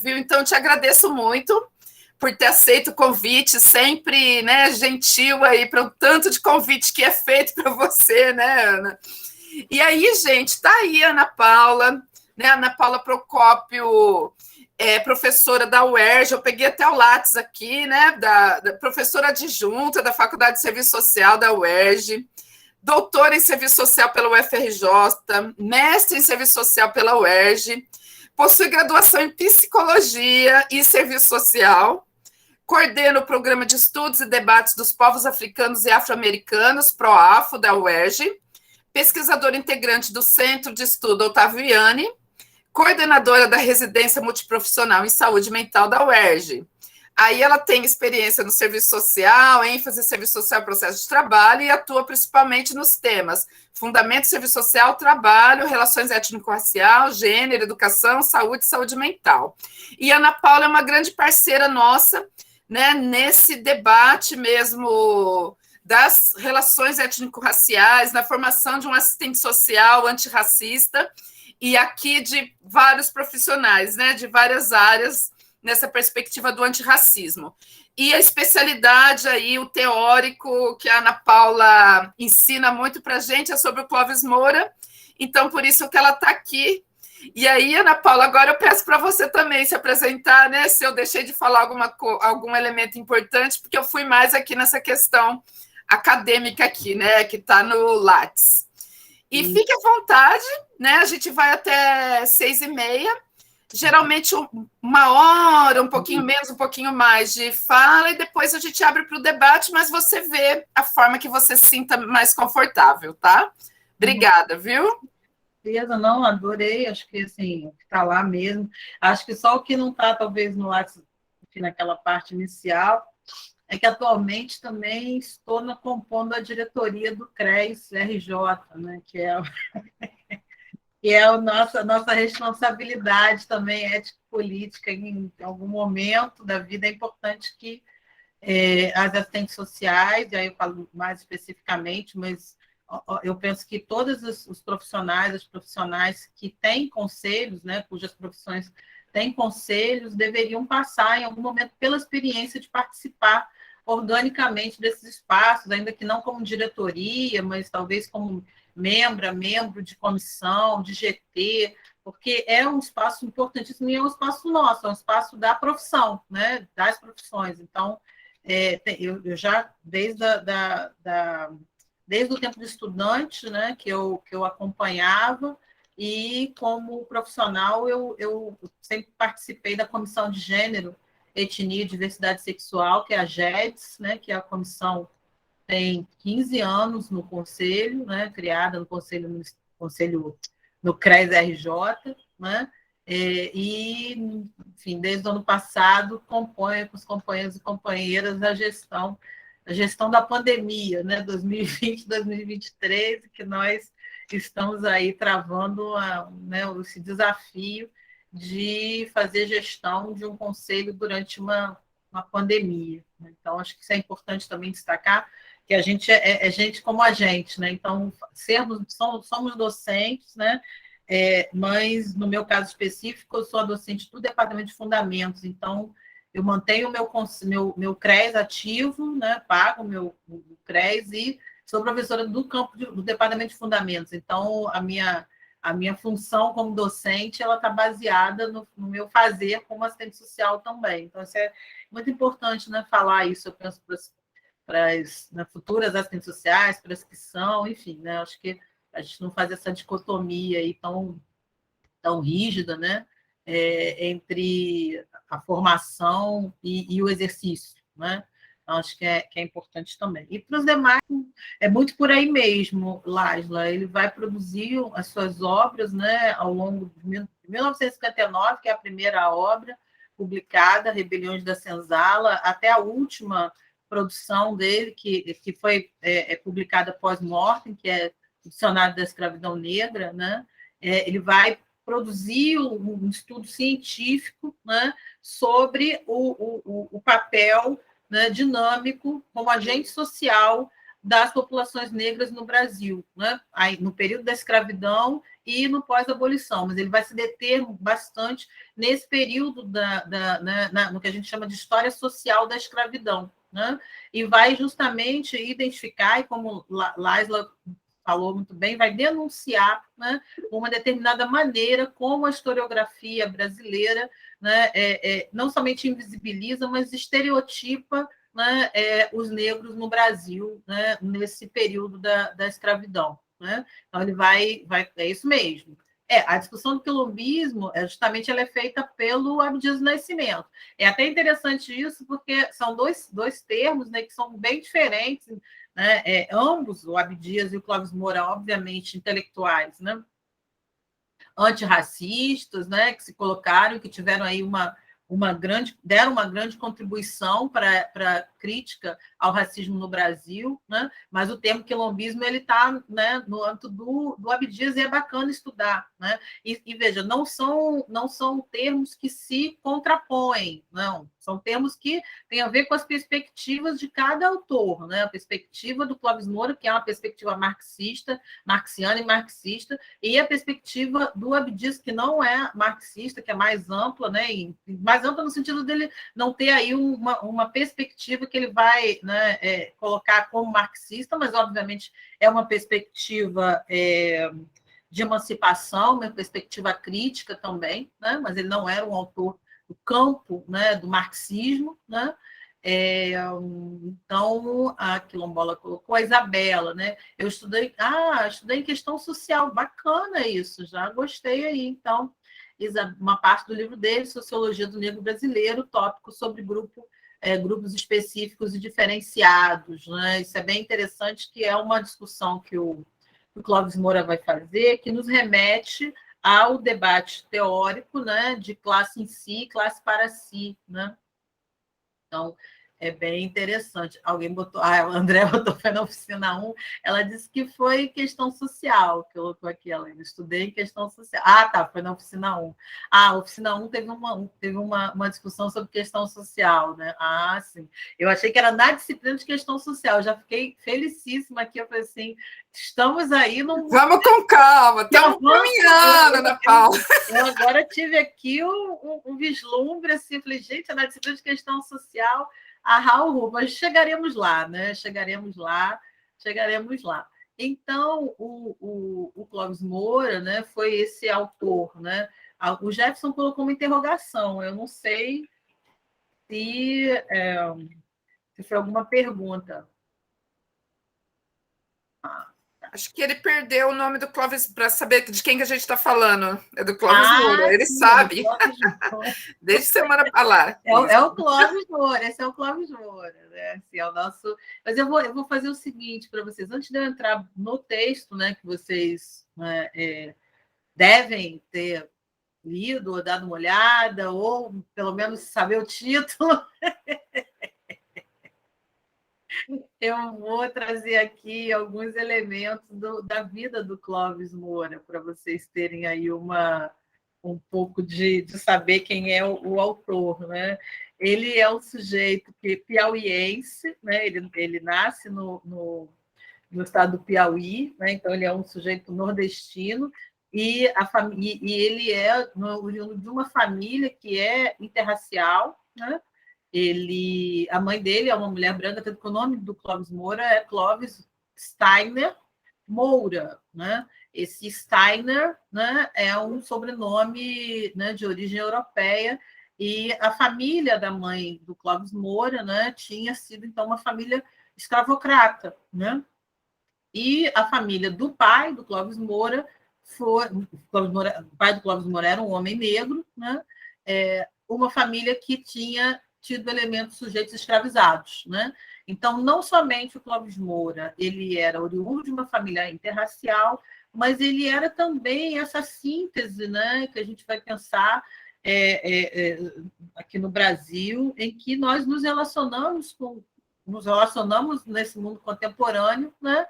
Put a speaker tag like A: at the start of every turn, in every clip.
A: Viu? Então, te agradeço muito por ter aceito o convite, sempre, né, gentil aí para o tanto de convite que é feito para você, né, Ana? E aí, gente, tá aí a Ana Paula, né? Ana Paula Procópio, professora da UERJ, eu peguei até o Lattes aqui, né? Da professora adjunta da Faculdade de Serviço Social da UERJ, doutora em Serviço Social pela UFRJ, mestre em Serviço Social pela UERJ, possui graduação em Psicologia e Serviço Social, coordena o Programa de Estudos e Debates dos Povos Africanos e Afro-Americanos, PROAFO, da UERJ, pesquisadora integrante do Centro de Estudo Otaviani, coordenadora da Residência Multiprofissional em Saúde Mental da UERJ. Aí ela tem experiência no serviço social, ênfase em serviço social e processo de trabalho e atua principalmente nos temas fundamento, serviço social, trabalho, relações étnico-racial, gênero, educação, saúde mental. E a Ana Paula é uma grande parceira nossa, né, nesse debate mesmo das relações étnico-raciais, na formação de um assistente social antirracista e aqui de vários profissionais, né, de várias áreas, nessa perspectiva do antirracismo. E a especialidade aí, o teórico que a Ana Paula ensina muito para a gente é sobre o Clóvis Moura, então por isso que ela está aqui. E aí, Ana Paula, agora eu peço para você também se apresentar, né? Se eu deixei de falar algum elemento importante, porque eu fui mais aqui nessa questão acadêmica aqui, né? Que está no Lattes. E fique à vontade, né? A gente vai até 6h30. Geralmente 1 hora, um pouquinho menos, um pouquinho mais de fala, e depois a gente abre para o debate, mas você vê a forma que você se sinta mais confortável, tá? Obrigada, viu?
B: Não, adorei, acho que assim, está lá mesmo. Acho que só o que não está, talvez, no WhatsApp, naquela parte inicial, é que atualmente também estou compondo a diretoria do CRES RJ, né, que é a nossa responsabilidade também ético-política em algum momento da vida. É importante que as assistentes sociais, e aí eu falo mais especificamente, mas eu penso que todos os profissionais, as profissionais que têm conselhos, né, cujas profissões têm conselhos, deveriam passar em algum momento pela experiência de participar organicamente desses espaços, ainda que não como diretoria, mas talvez como membro de comissão, de GT, porque é um espaço importantíssimo e é um espaço nosso, é um espaço da profissão, né, das profissões. Então, eu já, desde o tempo de estudante, né, que eu acompanhava, e como profissional, eu sempre participei da Comissão de Gênero, Etnia e Diversidade Sexual, que é a GEDS, né, que é a comissão tem 15 anos no Conselho, né, criada no Conselho no CRES RJ, né, e, enfim, desde o ano passado, compõe com os companheiros e companheiras a gestão da pandemia, né, 2020, 2023, que nós estamos aí travando né, esse desafio de fazer gestão de um conselho durante uma pandemia. Então, acho que isso é importante também destacar, que a gente é gente como a gente, né? Então, somos docentes, né? Mas, no meu caso específico, eu sou a docente do Departamento de Fundamentos, então, eu mantenho o meu CRES ativo, né? Pago o CRES e sou professora do do Departamento de Fundamentos, então, a minha função como docente, ela está baseada no meu fazer como assistente social também. Então, isso é muito importante, né, falar isso, eu penso, para as, né, futuras assistentes sociais, para as que são, enfim, né, acho que a gente não faz essa dicotomia aí tão rígida, né, entre a formação e o exercício, né? Então, acho que é importante também. E para os demais, é muito por aí mesmo, Lásla. Ele vai produzir as suas obras, né, ao longo de 1959, que é a primeira obra publicada, Rebeliões da Senzala, até a última produção dele, que foi publicada pós-mortem, que é o Dicionário da Escravidão Negra, né? Ele vai produzir um estudo científico, né, sobre o papel, né, dinâmico como agente social das populações negras no Brasil, né? Aí, no período da escravidão e no pós-abolição, mas ele vai se deter bastante nesse período no que a gente chama de história social da escravidão, né? E vai justamente identificar, e como Laisla falou muito bem, vai denunciar, né, uma determinada maneira como a historiografia brasileira, né, não somente invisibiliza, mas estereotipa, né, os negros no Brasil, né, nesse período da escravidão. Né? Então, ele vai. É isso mesmo. A discussão do quilombismo, justamente, ela é feita pelo Abdias do Nascimento. É até interessante isso, porque são dois termos, né, que são bem diferentes, né? Ambos, o Abdias e o Clóvis Moura, obviamente, intelectuais, né? Antirracistas, né? Que se colocaram, que tiveram aí deram uma grande contribuição para a crítica ao racismo no Brasil, né? Mas o termo quilombismo ele está, né, no âmbito do Abdias e é bacana estudar, né? E veja, não são termos que se contrapõem, não, são termos que têm a ver com as perspectivas de cada autor, né? A perspectiva do Clóvis Moura, que é uma perspectiva marxiana e marxista, e a perspectiva do Abdias, que não é marxista, que é mais ampla, né? Mais ampla no sentido dele não ter aí uma perspectiva que ele vai, né, colocar como marxista, mas, obviamente, é uma perspectiva de emancipação, uma perspectiva crítica também, né? Mas ele não era um autor do campo, né, do marxismo, né? Então, a Quilombola colocou a Isabela, né? Eu estudei em questão social, bacana isso, já gostei aí. Então, uma parte do livro dele, Sociologia do Negro Brasileiro, tópico sobre grupos específicos e diferenciados, né? Isso é bem interessante, que é uma discussão que o Clóvis Moura vai fazer, que nos remete ao debate teórico, né, de classe em si, classe para si, né? Então, é bem interessante. Alguém botou, a André botou, foi na oficina 1, ela disse que foi questão social, que colocou aqui, ela estudei em questão social. Tá, foi na oficina 1. A oficina 1 teve uma discussão sobre questão social, né? Sim. Eu achei que era na disciplina de questão social, eu já fiquei felicíssima aqui, eu falei assim, estamos aí num...
A: Vamos com calma, estamos caminhando, Ana Paula.
B: Eu agora tive aqui um vislumbre, assim, falei, gente, é na disciplina de questão social, Raul, mas chegaremos lá, né? Chegaremos lá. Então, o Clóvis Moura, né, foi esse autor, né? O Jefferson colocou uma interrogação, eu não sei se foi alguma pergunta.
A: Acho que ele perdeu o nome do Clóvis para saber de quem que a gente está falando. É do Clóvis Moura, ele sabe. Desde semana para lá.
B: É o Clóvis Moura, esse é o Clóvis Moura, né? Assim, é o nosso... Mas eu vou fazer o seguinte para vocês, antes de eu entrar no texto, né, que vocês, né, devem ter lido ou dado uma olhada, ou pelo menos saber o título. Eu vou trazer aqui alguns elementos da vida do Clóvis Moura, para vocês terem aí um pouco de saber quem é o autor. Né? Ele é um sujeito piauiense, né? Ele nasce no estado do Piauí, né? Então ele é um sujeito nordestino, e ele é oriundo de uma família que é interracial, né? A mãe dele é uma mulher branca, tanto que o nome do Clóvis Moura é Clóvis Steiner Moura, né? Esse Steiner, né, é um sobrenome, né, de origem europeia, e a família da mãe do Clóvis Moura, né, tinha sido então uma família escravocrata, né? E a família do pai do Clóvis Moura o pai do Clóvis Moura era um homem negro, né? Uma família que tinha tido elementos sujeitos escravizados, né? Então, não somente o Clóvis Moura, ele era oriundo de uma família interracial, mas ele era também essa síntese, né, que a gente vai pensar aqui no Brasil, em que nós nos relacionamos nesse mundo contemporâneo, né,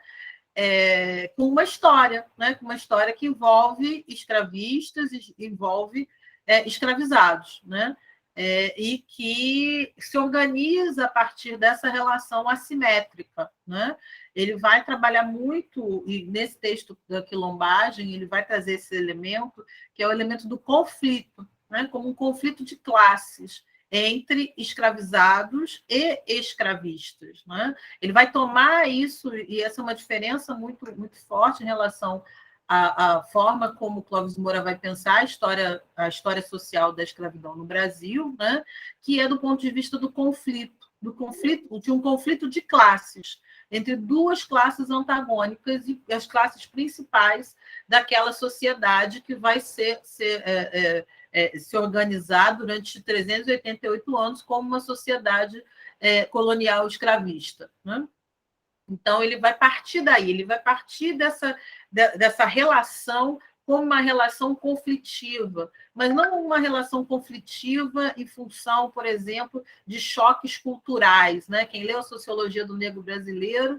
B: com uma história, né, com uma história que envolve escravistas, envolve escravizados, né? e que se organiza a partir dessa relação assimétrica, né? Ele vai trabalhar muito, e nesse texto da quilombagem, ele vai trazer esse elemento, que é o elemento do conflito, né? Como um conflito de classes entre escravizados e escravistas, né? Ele vai tomar isso, e essa é uma diferença muito, muito forte em relação a forma como Clóvis Moura vai pensar a história social da escravidão no Brasil, né? Que é do ponto de vista do conflito, de um conflito de classes, entre duas classes antagônicas e as classes principais daquela sociedade que vai se organizar durante 388 anos como uma sociedade colonial escravista, né? Então, ele vai partir daí, ele vai partir dessa relação como uma relação conflitiva, mas não uma relação conflitiva em função, por exemplo, de choques culturais, né? Quem leu a Sociologia do Negro Brasileiro,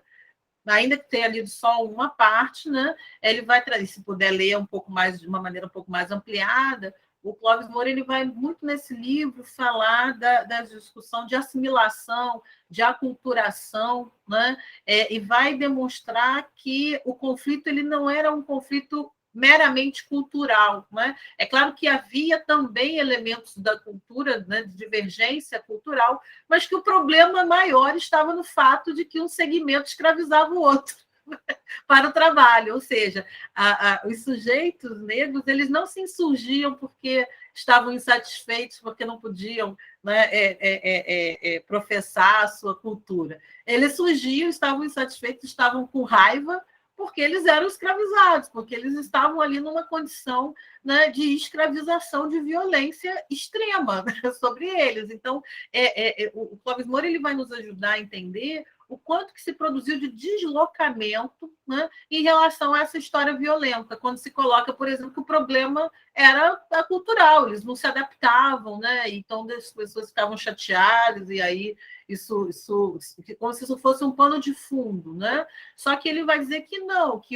B: ainda que tenha lido só uma parte, né? Ele vai trazer, se puder ler um pouco mais, de uma maneira um pouco mais ampliada, o Clóvis Moura ele vai muito nesse livro falar da discussão de assimilação, de aculturação, né? E vai demonstrar que o conflito ele não era um conflito meramente cultural, né? É claro que havia também elementos da cultura, né, de divergência cultural, mas que o problema maior estava no fato de que um segmento escravizava o outro para o trabalho, ou seja, os sujeitos negros eles não se insurgiam porque estavam insatisfeitos, porque não podiam, né, professar a sua cultura. Eles surgiam, estavam insatisfeitos, estavam com raiva, porque eles eram escravizados, porque eles estavam ali numa condição, né, de escravização, de violência extrema, né, sobre eles. Então, o Clóvis Moura ele vai nos ajudar a entender o quanto que se produziu de deslocamento, né, em relação a essa história violenta, quando se coloca, por exemplo, que o problema era cultural, eles não se adaptavam, né, então as pessoas ficavam chateadas, e aí isso como se isso fosse um pano de fundo, né? Só que ele vai dizer que não, que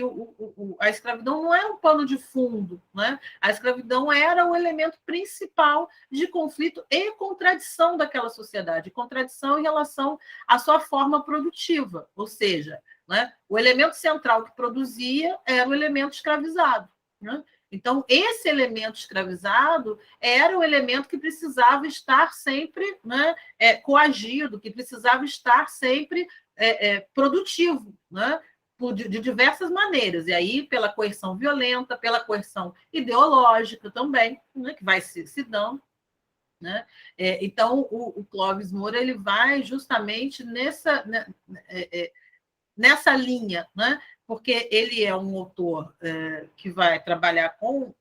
B: a escravidão não é um pano de fundo, né? A escravidão era o elemento principal de conflito e contradição daquela sociedade, contradição em relação à sua forma produtiva, ou seja, né, o elemento central que produzia era o elemento escravizado, né? Então, esse elemento escravizado era o elemento que precisava estar sempre, né, coagido, que precisava estar sempre produtivo, né, de diversas maneiras. E aí, pela coerção violenta, pela coerção ideológica também, né, que vai se dando. Né? Então, o Clóvis Moura ele vai justamente nessa linha, né? Porque ele é um autor que vai trabalhar com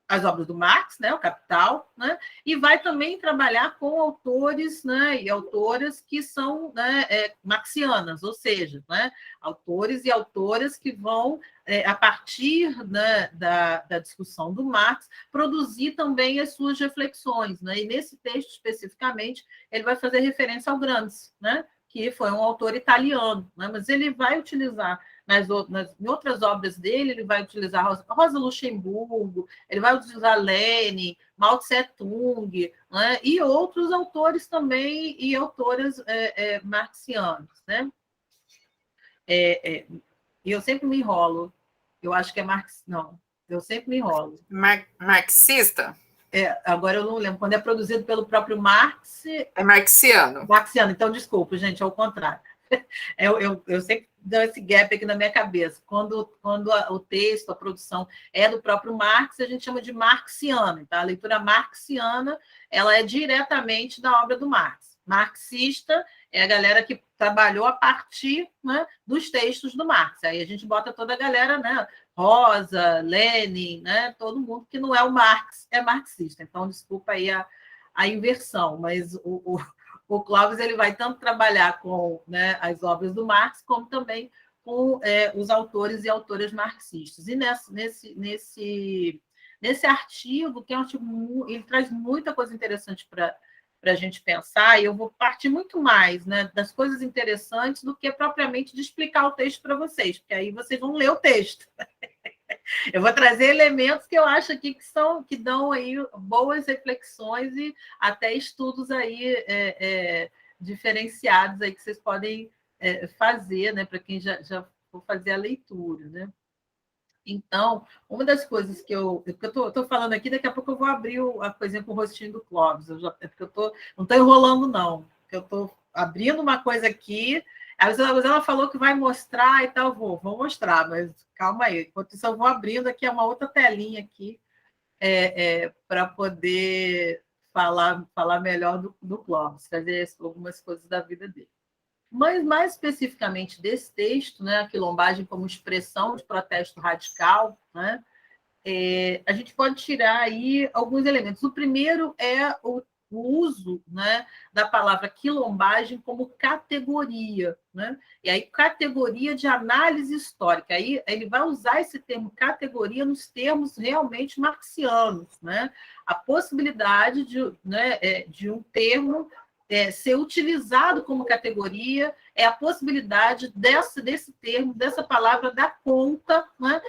B: as obras do Marx, né, o Capital, né, e vai também trabalhar com autores, né, e autoras que são, né, marxianas, ou seja, né, autores e autoras que vão, a partir, né, da discussão do Marx, produzir também as suas reflexões. Né, e nesse texto, especificamente, ele vai fazer referência ao Gramsci, né, que foi um autor italiano, né, mas ele vai utilizar em outras obras dele, ele vai utilizar Rosa Luxemburgo, ele vai utilizar Lenin, Mao Tse-tung, né? E outros autores também, e autoras marxianas. Né? E eu sempre me enrolo. Eu acho que é Marx. Não, eu sempre me enrolo.
A: Marxista?
B: Agora eu não lembro. Quando é produzido pelo próprio Marx...
A: É marxiano.
B: Marxiano, então desculpa, gente, é o contrário. Eu sempre dou esse gap aqui na minha cabeça. Quando o texto, a produção é do próprio Marx, a gente chama de marxiana. Tá? A leitura marxiana ela é diretamente da obra do Marx. Marxista é a galera que trabalhou a partir, né, dos textos do Marx. Aí a gente bota toda a galera, né, Rosa, Lenin, né, todo mundo que não é o Marx, é marxista. Então, desculpa aí a inversão, mas o Clóvis ele vai tanto trabalhar com, né, as obras do Marx, como também com os autores e autoras marxistas. E nesse artigo, que é um artigo, ele traz muita coisa interessante para a gente pensar, e eu vou partir muito mais, né, das coisas interessantes do que propriamente de explicar o texto para vocês, porque aí vocês vão ler o texto. Eu vou trazer elementos que eu acho aqui que dão aí boas reflexões e até estudos aí diferenciados aí que vocês podem fazer, né, para quem já for fazer a leitura, né? Então, uma das coisas que eu estou falando aqui, daqui a pouco eu vou abrir a coisinha com o rostinho do Clóvis. É porque não estou enrolando, não. Eu estou abrindo uma coisa aqui. Ela falou que vai mostrar e tal, vou mostrar, mas calma aí. Enquanto isso, eu vou abrindo aqui uma outra telinha aqui para poder falar melhor do Clóvis, trazer algumas coisas da vida dele. Mas, mais especificamente desse texto, né, a quilombagem como expressão de protesto radical, né, a gente pode tirar aí alguns elementos. O primeiro é o uso, né, da palavra quilombagem como categoria, né? E aí categoria de análise histórica. Aí ele vai usar esse termo categoria nos termos realmente marxianos, né? A possibilidade de um termo ser utilizado como categoria é a possibilidade desse termo, dessa palavra, dar conta, né,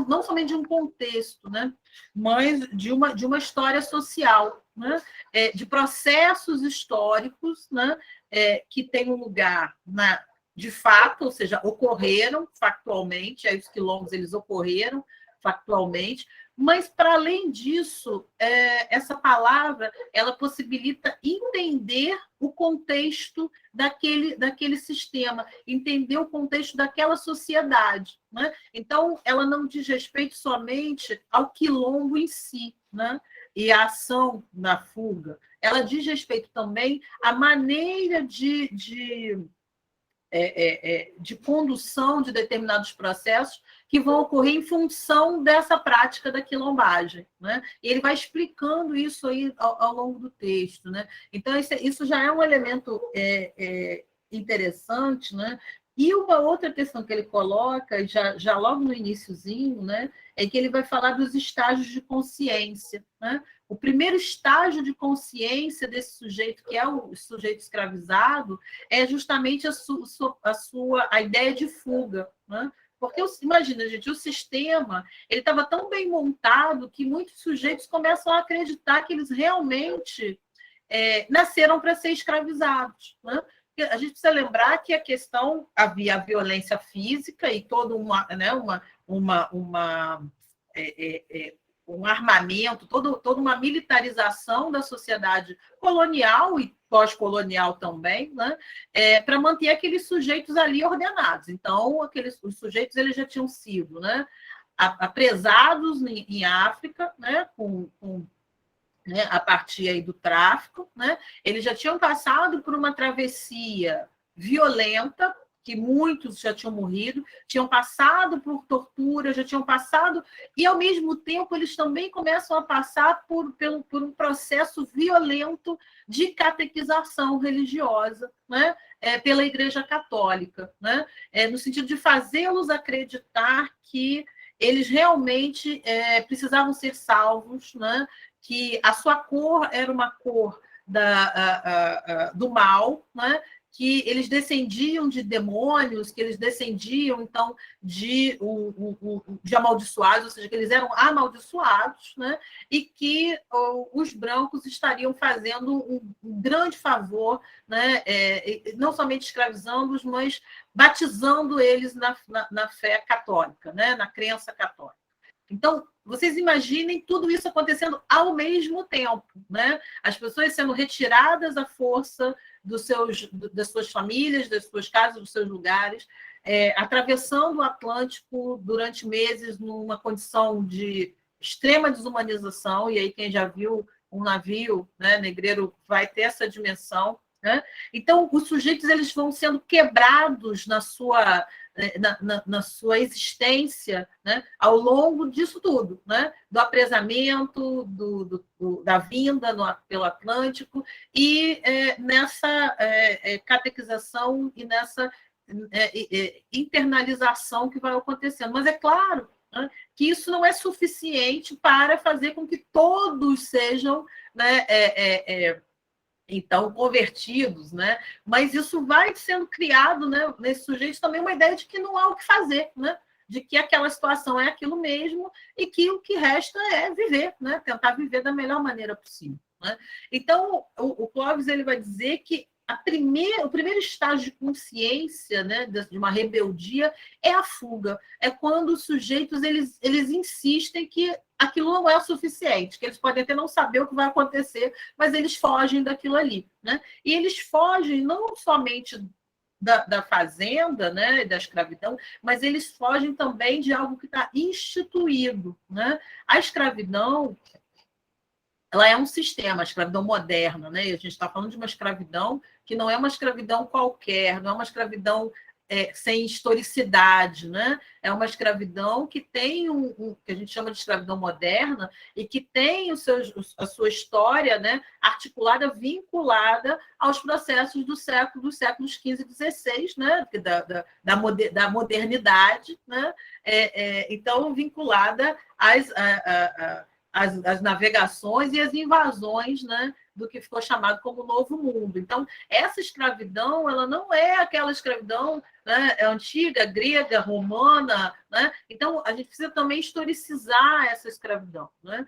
B: não somente de um contexto, né, mas de uma história social, né, de processos históricos, né, que têm um lugar de fato, ou seja, ocorreram factualmente, aí os quilombos eles ocorreram factualmente, mas, para além disso, essa palavra ela possibilita entender o contexto daquele sistema, entender o contexto daquela sociedade, né? Então, ela não diz respeito somente ao quilombo em si, né? E a ação na fuga. Ela diz respeito também à maneira de condução de determinados processos que vão ocorrer em função dessa prática da quilombagem, né? E ele vai explicando isso aí ao longo do texto, né? Então, isso já é um elemento interessante, né? E uma outra questão que ele coloca, já logo no iniciozinho, né, é que ele vai falar dos estágios de consciência, né? O primeiro estágio de consciência desse sujeito, que é o sujeito escravizado, é justamente a ideia de fuga, né? Porque, imagina, gente, o sistema ele estava tão bem montado que muitos sujeitos começam a acreditar que eles realmente nasceram para ser escravizados, né? A gente precisa lembrar que havia a violência física e toda um armamento, toda uma militarização da sociedade colonial e pós-colonial também, né? Para manter aqueles sujeitos ali ordenados. Então, os sujeitos eles já tinham sido, né, apresados em África, né, né, a partir aí do tráfico, né? Eles já tinham passado por uma travessia violenta, que muitos já tinham morrido, tinham passado por tortura, já tinham passado, e ao mesmo tempo eles também começam a passar por um processo violento de catequização religiosa, né? Pela Igreja Católica, né? No sentido de fazê-los acreditar que eles realmente precisavam ser salvos, né? Que a sua cor era uma cor do mal, né? Que eles descendiam de demônios, que eles descendiam, então, de amaldiçoados, ou seja, que eles eram amaldiçoados, né? E que os brancos estariam fazendo um grande favor, né? Não somente escravizando-os, mas batizando eles na fé católica, né? Na crença católica. Então, vocês imaginem tudo isso acontecendo ao mesmo tempo, né? As pessoas sendo retiradas à força das suas famílias, das suas casas, dos seus lugares, atravessando o Atlântico durante meses numa condição de extrema desumanização, e aí quem já viu um navio, né, negreiro vai ter essa dimensão, né? Então, os sujeitos eles vão sendo quebrados na sua existência, né, ao longo disso tudo, né, do apresamento, da vinda pelo Atlântico e nessa catequização e nessa internalização que vai acontecendo. Mas é claro, né, que isso não é suficiente para fazer com que todos sejam, né, então, convertidos, né? Mas isso vai sendo criado, né, nesse sujeito também uma ideia de que não há o que fazer, né? de que aquela situação é aquilo mesmo e que o que resta é viver, né? Tentar viver da melhor maneira possível. Né? Então, o Clóvis ele vai dizer que o primeiro estágio de consciência, né, de uma rebeldia é a fuga. É quando os sujeitos eles insistem que aquilo não é o suficiente, que eles podem até não saber o que vai acontecer, mas eles fogem daquilo ali. Né? E eles fogem não somente da fazenda, né, da escravidão, mas eles fogem também de algo que está instituído. Né? A escravidão ela é um sistema, a escravidão moderna, né? E a gente está falando de uma escravidão que não é uma escravidão qualquer, não é uma escravidão sem historicidade, né? É uma escravidão que tem que a gente chama de escravidão moderna e que tem a sua história, né, articulada, vinculada aos processos dos séculos XV e XVI, né, da modernidade, né? Então, vinculada às navegações e às invasões, né, do que ficou chamado como Novo Mundo. Então, essa escravidão ela não é aquela escravidão, né, antiga, grega, romana. Né? Então, a gente precisa também historicizar essa escravidão. Né?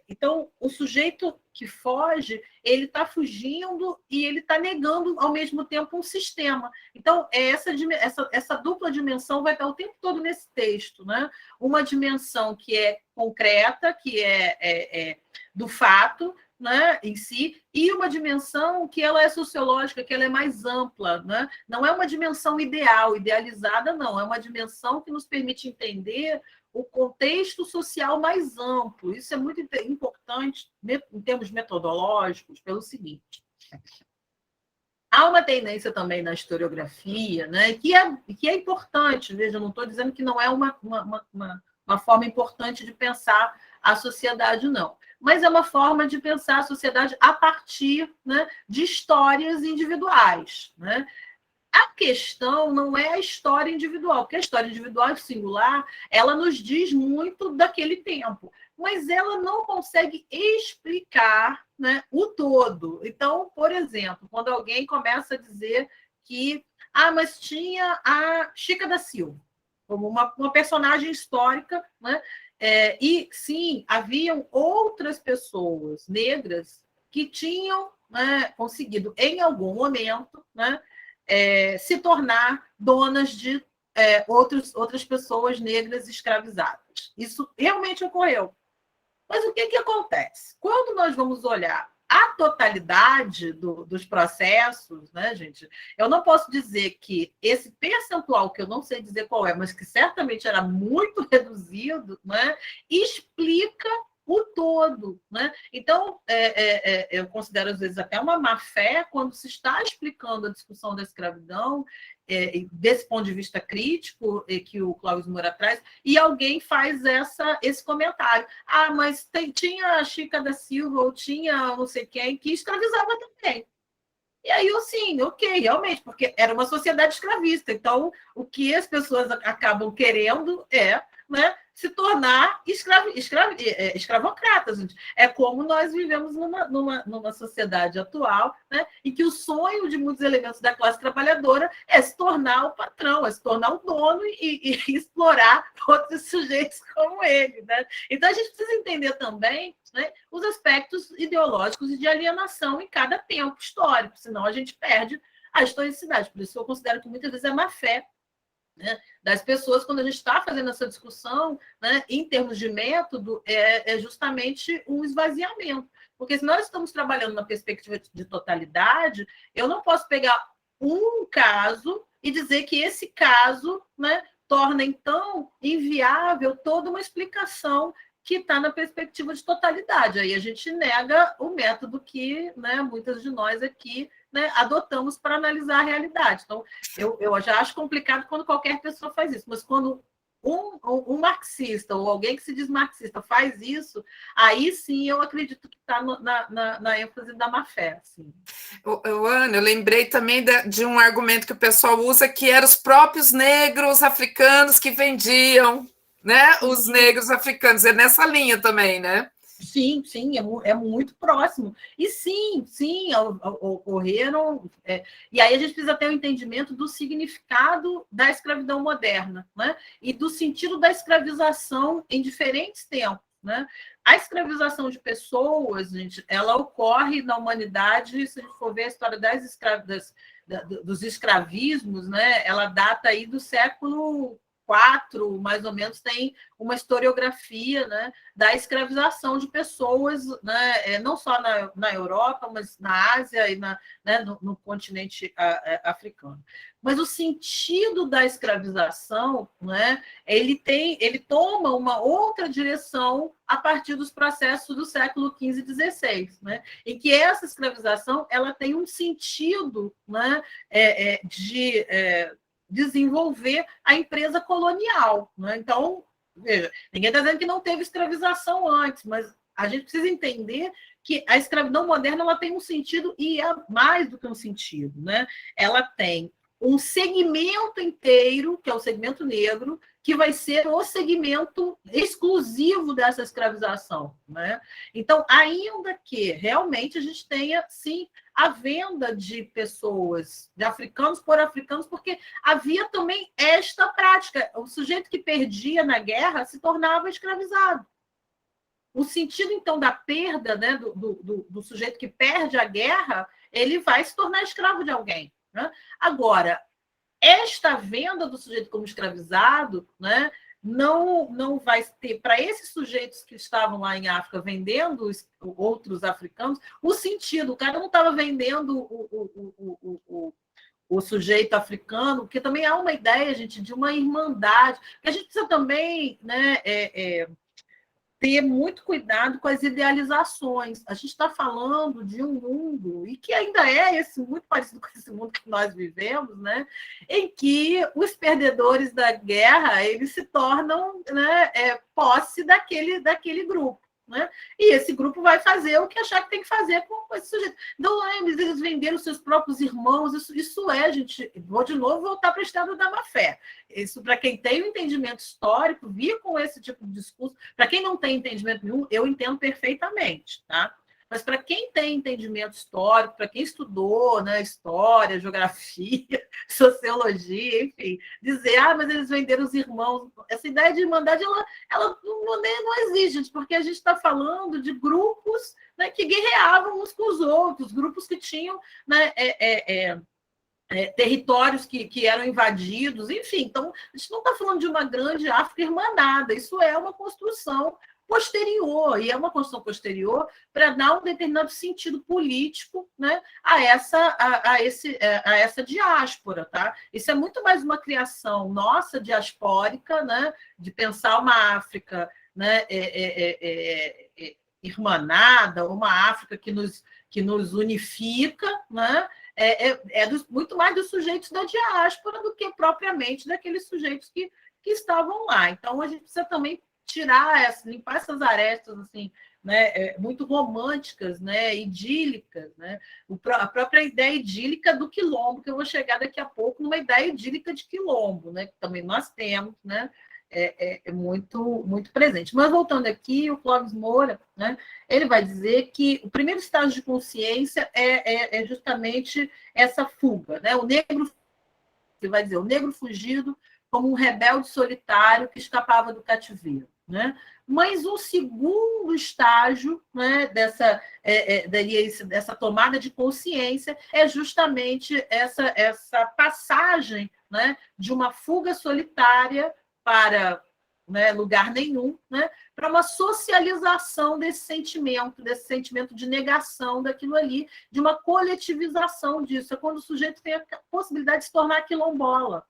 B: Então, o sujeito que foge, ele está fugindo e ele está negando, ao mesmo tempo, um sistema. Então, essa dupla dimensão vai estar o tempo todo nesse texto. Né? Uma dimensão que é concreta, que é do fato, né, em si, e uma dimensão que ela é sociológica, que ela é mais ampla. Né? Não é uma dimensão idealizada, não. É uma dimensão que nos permite entender o contexto social mais amplo. Isso é muito importante em termos metodológicos, pelo seguinte. Há uma tendência também na historiografia, né, que é importante, veja, eu não estou dizendo que não é uma forma importante de pensar a sociedade, não. Mas é uma forma de pensar a sociedade a partir, né, de histórias individuais. Né? A questão não é a história individual, porque a história individual singular, ela nos diz muito daquele tempo, mas ela não consegue explicar, né, o todo. Então, por exemplo, quando alguém começa a dizer que mas tinha a Chica da Silva, como uma personagem histórica, né? E, sim, haviam outras pessoas negras que tinham, né, conseguido, em algum momento, né, se tornar donas de outras pessoas negras escravizadas. Isso realmente ocorreu. Mas o que acontece? Quando nós vamos olhar a totalidade dos processos, né, gente? Eu não posso dizer que esse percentual, que eu não sei dizer qual é, mas que certamente era muito reduzido, né, explica o todo. Né? Então, eu considero, às vezes, até uma má-fé quando se está explicando a discussão da escravidão, desse ponto de vista crítico que o Clóvis Moura traz, e alguém faz esse comentário. Mas tinha a Chica da Silva ou tinha não sei quem que escravizava também. E aí, assim, ok, realmente, porque era uma sociedade escravista. Então, o que as pessoas acabam querendo né, se tornar escravocratas. É como nós vivemos numa sociedade atual, né, em que o sonho de muitos elementos da classe trabalhadora é se tornar o patrão, é se tornar o dono e explorar outros sujeitos como ele. Né? Então, a gente precisa entender também, né, os aspectos ideológicos e de alienação em cada tempo histórico, senão a gente perde a historicidade. Por isso eu considero que muitas vezes é má-fé, né, das pessoas, quando a gente está fazendo essa discussão, né, em termos de método, é justamente um esvaziamento. Porque se nós estamos trabalhando na perspectiva de totalidade, eu não posso pegar um caso e dizer que esse caso, né, torna, então, inviável toda uma explicação que está na perspectiva de totalidade. Aí a gente nega o método que, né, muitas de nós aqui, né, adotamos para analisar a realidade. Então, eu já acho complicado quando qualquer pessoa faz isso, mas quando um marxista ou alguém que se diz marxista faz isso, aí sim eu acredito que está na ênfase da má-fé. Assim.
A: Ana, eu lembrei também de um argumento que o pessoal usa, que eram os próprios negros africanos que vendiam, né, os negros africanos. É nessa linha também, né?
B: Sim, sim, é muito próximo. E sim, ocorreram. E aí a gente precisa ter o entendimento do significado da escravidão moderna, né? E do sentido da escravização em diferentes tempos. Né? A escravização de pessoas, gente, ela ocorre na humanidade, se a gente for ver a história dos escravismos, né? Ela data aí do século IV, mais ou menos, tem uma historiografia, né, da escravização de pessoas, né, não só na Europa, mas na Ásia e né, no continente africano. Mas o sentido da escravização, né, ele toma uma outra direção a partir dos processos do século XV e XVI, né, em que essa escravização ela tem um sentido, né, de desenvolver a empresa colonial. Né? Então, veja, ninguém está dizendo que não teve escravização antes, mas a gente precisa entender que a escravidão moderna ela tem um sentido e é mais do que um sentido. Né? Ela tem um segmento inteiro, que é o segmento negro, que vai ser o segmento exclusivo dessa escravização. Né? Então, ainda que realmente a gente tenha, sim, a venda de pessoas, de africanos por africanos, porque havia também esta prática. O sujeito que perdia na guerra se tornava escravizado. O sentido, então, da perda, né, do sujeito que perde a guerra, ele vai se tornar escravo de alguém. Né? Agora, esta venda do sujeito como escravizado, né, não vai ter, para esses sujeitos que estavam lá em África vendendo outros africanos, o sentido, o cara não estava vendendo o sujeito africano, que também há uma ideia, gente, de uma irmandade, que a gente precisa também, né, ter muito cuidado com as idealizações. A gente está falando de um mundo, e que ainda é muito parecido com esse mundo que nós vivemos, né? Em que os perdedores da guerra eles se tornam, né, posse daquele grupo. Né? E esse grupo vai fazer o que achar que tem que fazer com esse sujeito. Não é, eles venderam seus próprios irmãos, isso é, gente. Vou de novo voltar para a história da má-fé. Isso, para quem tem um entendimento histórico, vir com esse tipo de discurso. Para quem não tem entendimento nenhum, eu entendo perfeitamente, tá? Mas para quem tem entendimento histórico, para quem estudou, né, história, geografia, sociologia, enfim, dizer, mas eles venderam os irmãos. Essa ideia de irmandade, ela não existe, gente, porque a gente está falando de grupos, né, que guerreavam uns com os outros, grupos que tinham, né, territórios que eram invadidos, enfim. Então, a gente não está falando de uma grande África irmanada, isso é uma construção posterior, e é uma construção posterior para dar um determinado sentido político, né, a essa diáspora. Tá? Isso é muito mais uma criação nossa, diaspórica, né, de pensar uma África, né, irmanada, uma África que nos unifica, né, muito mais dos sujeitos da diáspora do que propriamente daqueles sujeitos que estavam lá. Então, a gente precisa também limpar essas arestas assim, né, muito românticas, né, idílicas, né, a própria ideia idílica do quilombo, que eu vou chegar daqui a pouco numa ideia idílica de quilombo, né, que também nós temos, né, muito, muito presente. Mas voltando aqui, o Clóvis Moura, né, ele vai dizer que o primeiro estágio de consciência é justamente essa fuga, né, o negro, ele vai dizer, o negro fugido como um rebelde solitário que escapava do cativeiro. Né? Mas o segundo estágio, né, dessa tomada de consciência é justamente essa passagem, né, de uma fuga solitária para, né, lugar nenhum, né, para uma socialização desse sentimento de negação daquilo ali, de uma coletivização disso. É quando o sujeito tem a possibilidade de se tornar quilombola.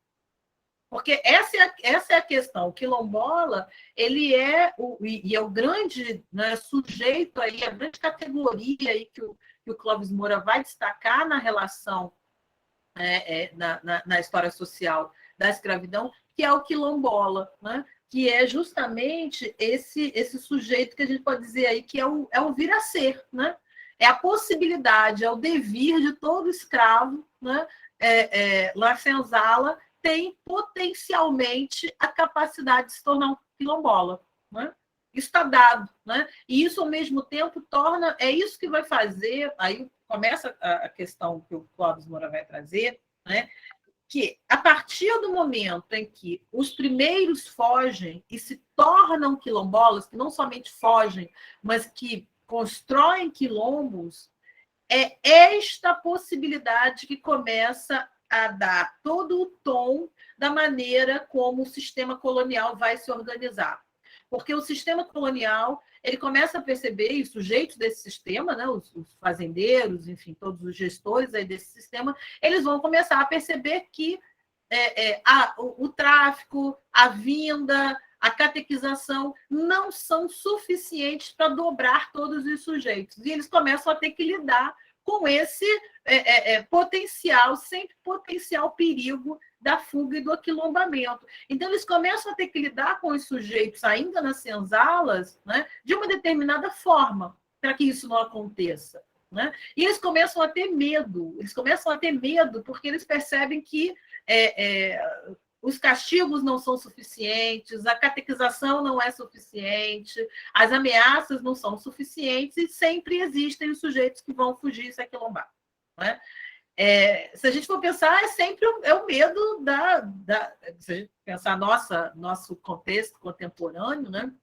B: Porque essa é a questão. O quilombola, ele é o grande, né, sujeito, aí, a grande categoria aí que o Clóvis Moura vai destacar na relação, na história social da escravidão, que é o quilombola, né? Que é justamente esse sujeito que a gente pode dizer aí que é o vir a ser. Né? É a possibilidade, é o devir de todo escravo, né? La senzala, tem potencialmente a capacidade de se tornar um quilombola. Né? Isso está dado, né? E isso, ao mesmo tempo, torna... É isso que vai fazer... Aí começa a questão que o Clóvis Moura vai trazer, né? Que, a partir do momento em que os primeiros fogem e se tornam quilombolas, que não somente fogem, mas que constroem quilombos, é esta possibilidade que começa a dar todo o tom da maneira como o sistema colonial vai se organizar. Porque o sistema colonial, ele começa a perceber, e os sujeitos desse sistema, né, os fazendeiros, enfim, todos os gestores aí desse sistema, eles vão começar a perceber que o tráfico, a vinda, a catequização não são suficientes para dobrar todos os sujeitos. E eles começam a ter que lidar com esse potencial, sempre potencial perigo da fuga e do aquilombamento. Então, eles começam a ter que lidar com os sujeitos, ainda nas senzalas, né, de uma determinada forma, para que isso não aconteça. Né? E eles começam a ter medo, porque eles percebem que os castigos não são suficientes, a catequização não é suficiente, as ameaças não são suficientes e sempre existem os sujeitos que vão fugir e se aquilombar. Né? Se a gente for pensar, sempre o medo se a gente pensar nosso contexto contemporâneo, né?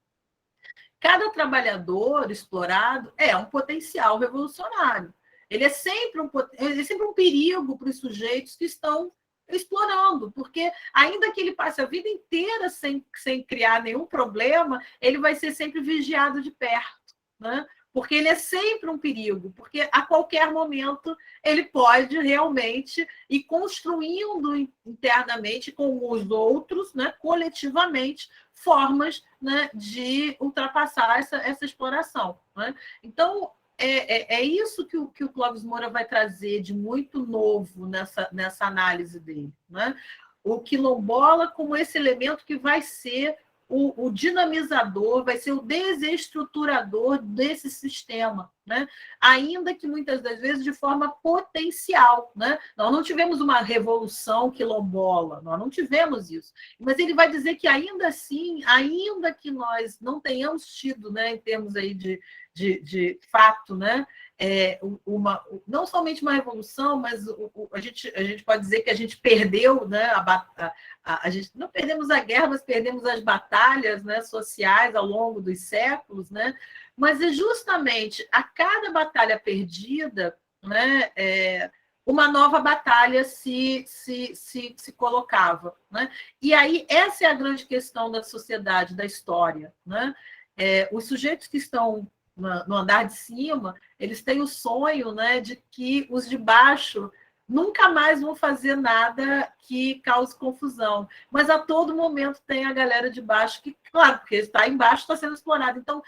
B: Cada trabalhador explorado é um potencial revolucionário. Ele é sempre um perigo para os sujeitos que estão explorando, porque ainda que ele passe a vida inteira sem criar nenhum problema, ele vai ser sempre vigiado de perto, né? Porque ele é sempre um perigo, porque a qualquer momento ele pode realmente ir construindo internamente com os outros, né, coletivamente, formas, né, de ultrapassar essa exploração. Né? Então, é isso que o Clóvis Moura vai trazer de muito novo nessa análise dele. Né? O quilombola como esse elemento que vai ser o dinamizador, vai ser o desestruturador desse sistema, né? Ainda que muitas das vezes de forma potencial. Né? Nós não tivemos uma revolução quilombola, nós não tivemos isso. Mas ele vai dizer que ainda assim, ainda que nós não tenhamos tido, né, em termos aí de fato, né, não somente uma revolução, mas a gente pode dizer que a gente perdeu, né, a gente não perdemos a guerra, mas perdemos as batalhas, né, sociais ao longo dos séculos, né, mas é justamente a cada batalha perdida, né, uma nova batalha se colocava. Né? E aí, essa é a grande questão da sociedade, da história. Né? Os sujeitos que estão no andar de cima, eles têm o sonho, né, de que os de baixo nunca mais vão fazer nada que cause confusão. Mas a todo momento tem a galera de baixo que, claro, porque está embaixo, está sendo explorado. Então,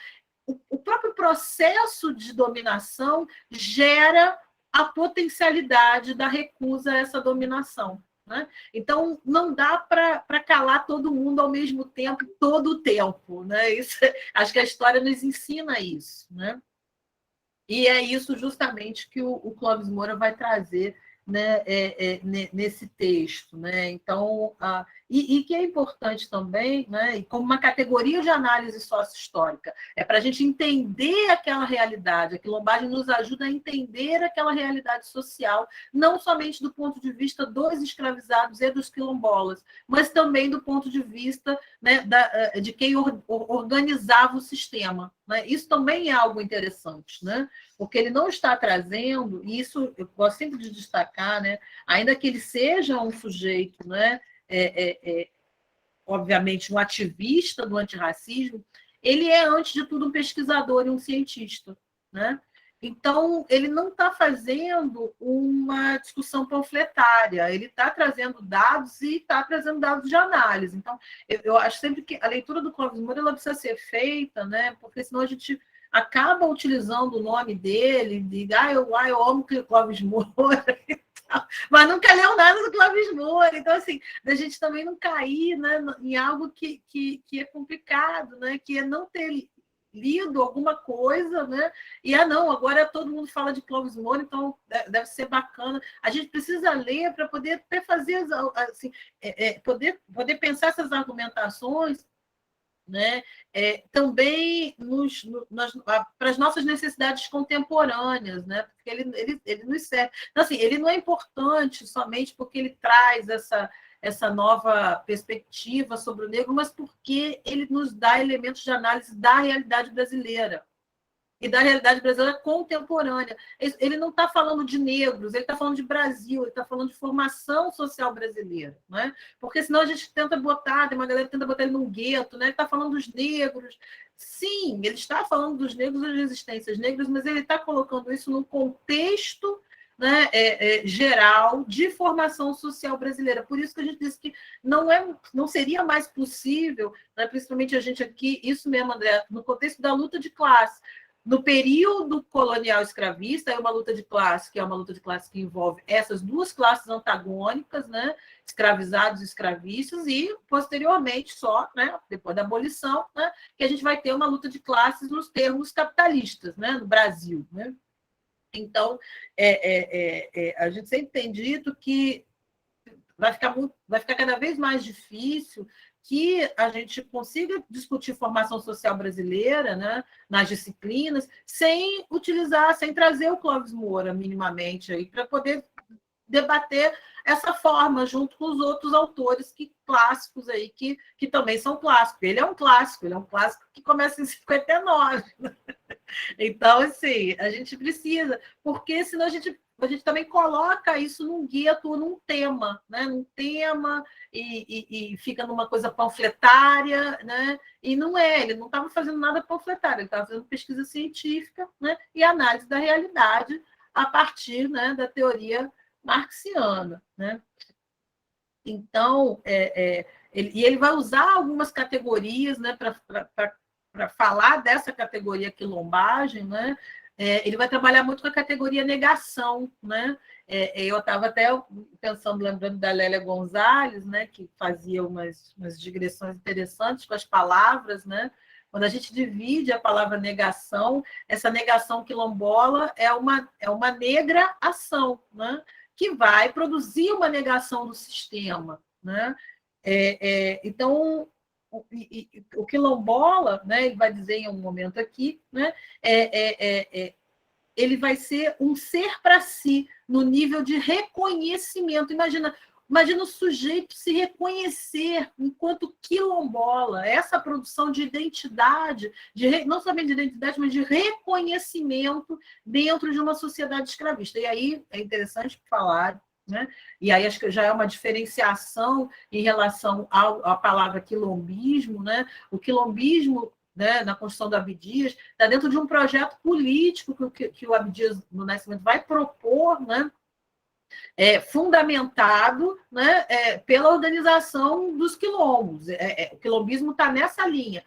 B: o próprio processo de dominação gera a potencialidade da recusa a essa dominação. Né? Então, não dá para calar todo mundo ao mesmo tempo, todo o tempo. Né? Isso, acho que a história nos ensina isso. Né? E é isso justamente que o Clóvis Moura vai trazer, né, nesse texto. Né? Então, e que é importante também, né, e como uma categoria de análise sócio-histórica, é para a gente entender aquela realidade. A quilombagem nos ajuda a entender aquela realidade social, não somente do ponto de vista dos escravizados e dos quilombolas, mas também do ponto de vista, né, de quem organizava o sistema. Né? Isso também é algo interessante, né? Porque ele não está trazendo, e isso eu gosto sempre de destacar, né? Ainda que ele seja um sujeito, né, obviamente, um ativista do antirracismo, ele é, antes de tudo, um pesquisador e um cientista. Né? Então, ele não está fazendo uma discussão panfletária, ele está trazendo dados e está trazendo dados de análise. Então, eu acho sempre que a leitura do Clóvis Moura ela precisa ser feita, né? Porque senão a gente acaba utilizando o nome dele, diga, eu amo o Clóvis Moura, mas nunca leu nada do Clóvis Moura. Então, assim, da gente também não cair, né, em algo que é complicado, né, que é não ter lido alguma coisa, né, e não, agora todo mundo fala de Clóvis Moura, então deve ser bacana. A gente precisa ler para poder até fazer, assim, poder pensar essas argumentações né? Também para as nossas necessidades contemporâneas, né? Porque ele nos serve. Então, assim, ele não é importante somente porque ele traz essa nova perspectiva sobre o negro, mas porque ele nos dá elementos de análise da realidade brasileira e da realidade brasileira contemporânea. Ele não está falando de negros, ele está falando de Brasil, ele está falando de formação social brasileira, né? Porque senão a gente tenta botar, tem uma galera que tenta botar ele num gueto, né? Ele está falando dos negros. Sim, ele está falando dos negros e das resistências negras, mas ele está colocando isso num contexto, né, geral de formação social brasileira. Por isso que a gente disse que não seria mais possível, né, principalmente a gente aqui, isso mesmo, André, no contexto da luta de classe. No período colonial escravista, é uma luta de classe, que é uma luta de classe que envolve essas duas classes antagônicas, né? Escravizados e escravistas, e, posteriormente, só, né? Depois da abolição, né? Que a gente vai ter uma luta de classes nos termos capitalistas, né? No Brasil. Né? Então, a gente sempre tem dito que vai ficar cada vez mais difícil que a gente consiga discutir formação social brasileira, né, nas disciplinas, sem trazer o Clóvis Moura minimamente aí para poder debater essa forma junto com os outros autores clássicos aí que também são clássicos. Ele é um clássico que começa em 59. Então, assim, a gente precisa, porque senão a gente também coloca isso num gueto, num tema, né? Num tema e fica numa coisa panfletária, né? E não ele não estava fazendo nada panfletário, ele estava fazendo pesquisa científica, né? E análise da realidade a partir, né, da teoria marxiana, né? Então, ele vai usar algumas categorias, né, para falar dessa categoria quilombagem, né? Ele vai trabalhar muito com a categoria negação, né? Eu estava até pensando, lembrando da Lélia Gonzalez, né, que fazia umas digressões interessantes com as palavras, né? Quando a gente divide a palavra negação, essa negação quilombola é uma negra ação, né? Que vai produzir uma negação do sistema, né? Então, o quilombola, né, ele vai dizer em um momento aqui, né, ele vai ser um ser para si, no nível de reconhecimento. Imagina o sujeito se reconhecer enquanto quilombola, essa produção de identidade, não somente de identidade, mas de reconhecimento dentro de uma sociedade escravista. E aí é interessante falar, né? E aí acho que já é uma diferenciação em relação à palavra quilombismo, né? O quilombismo, né, na construção do Abdias, está dentro de um projeto político que o Abdias do Nascimento vai propor, né, fundamentado, né, pela organização dos quilombos. O quilombismo está nessa linha.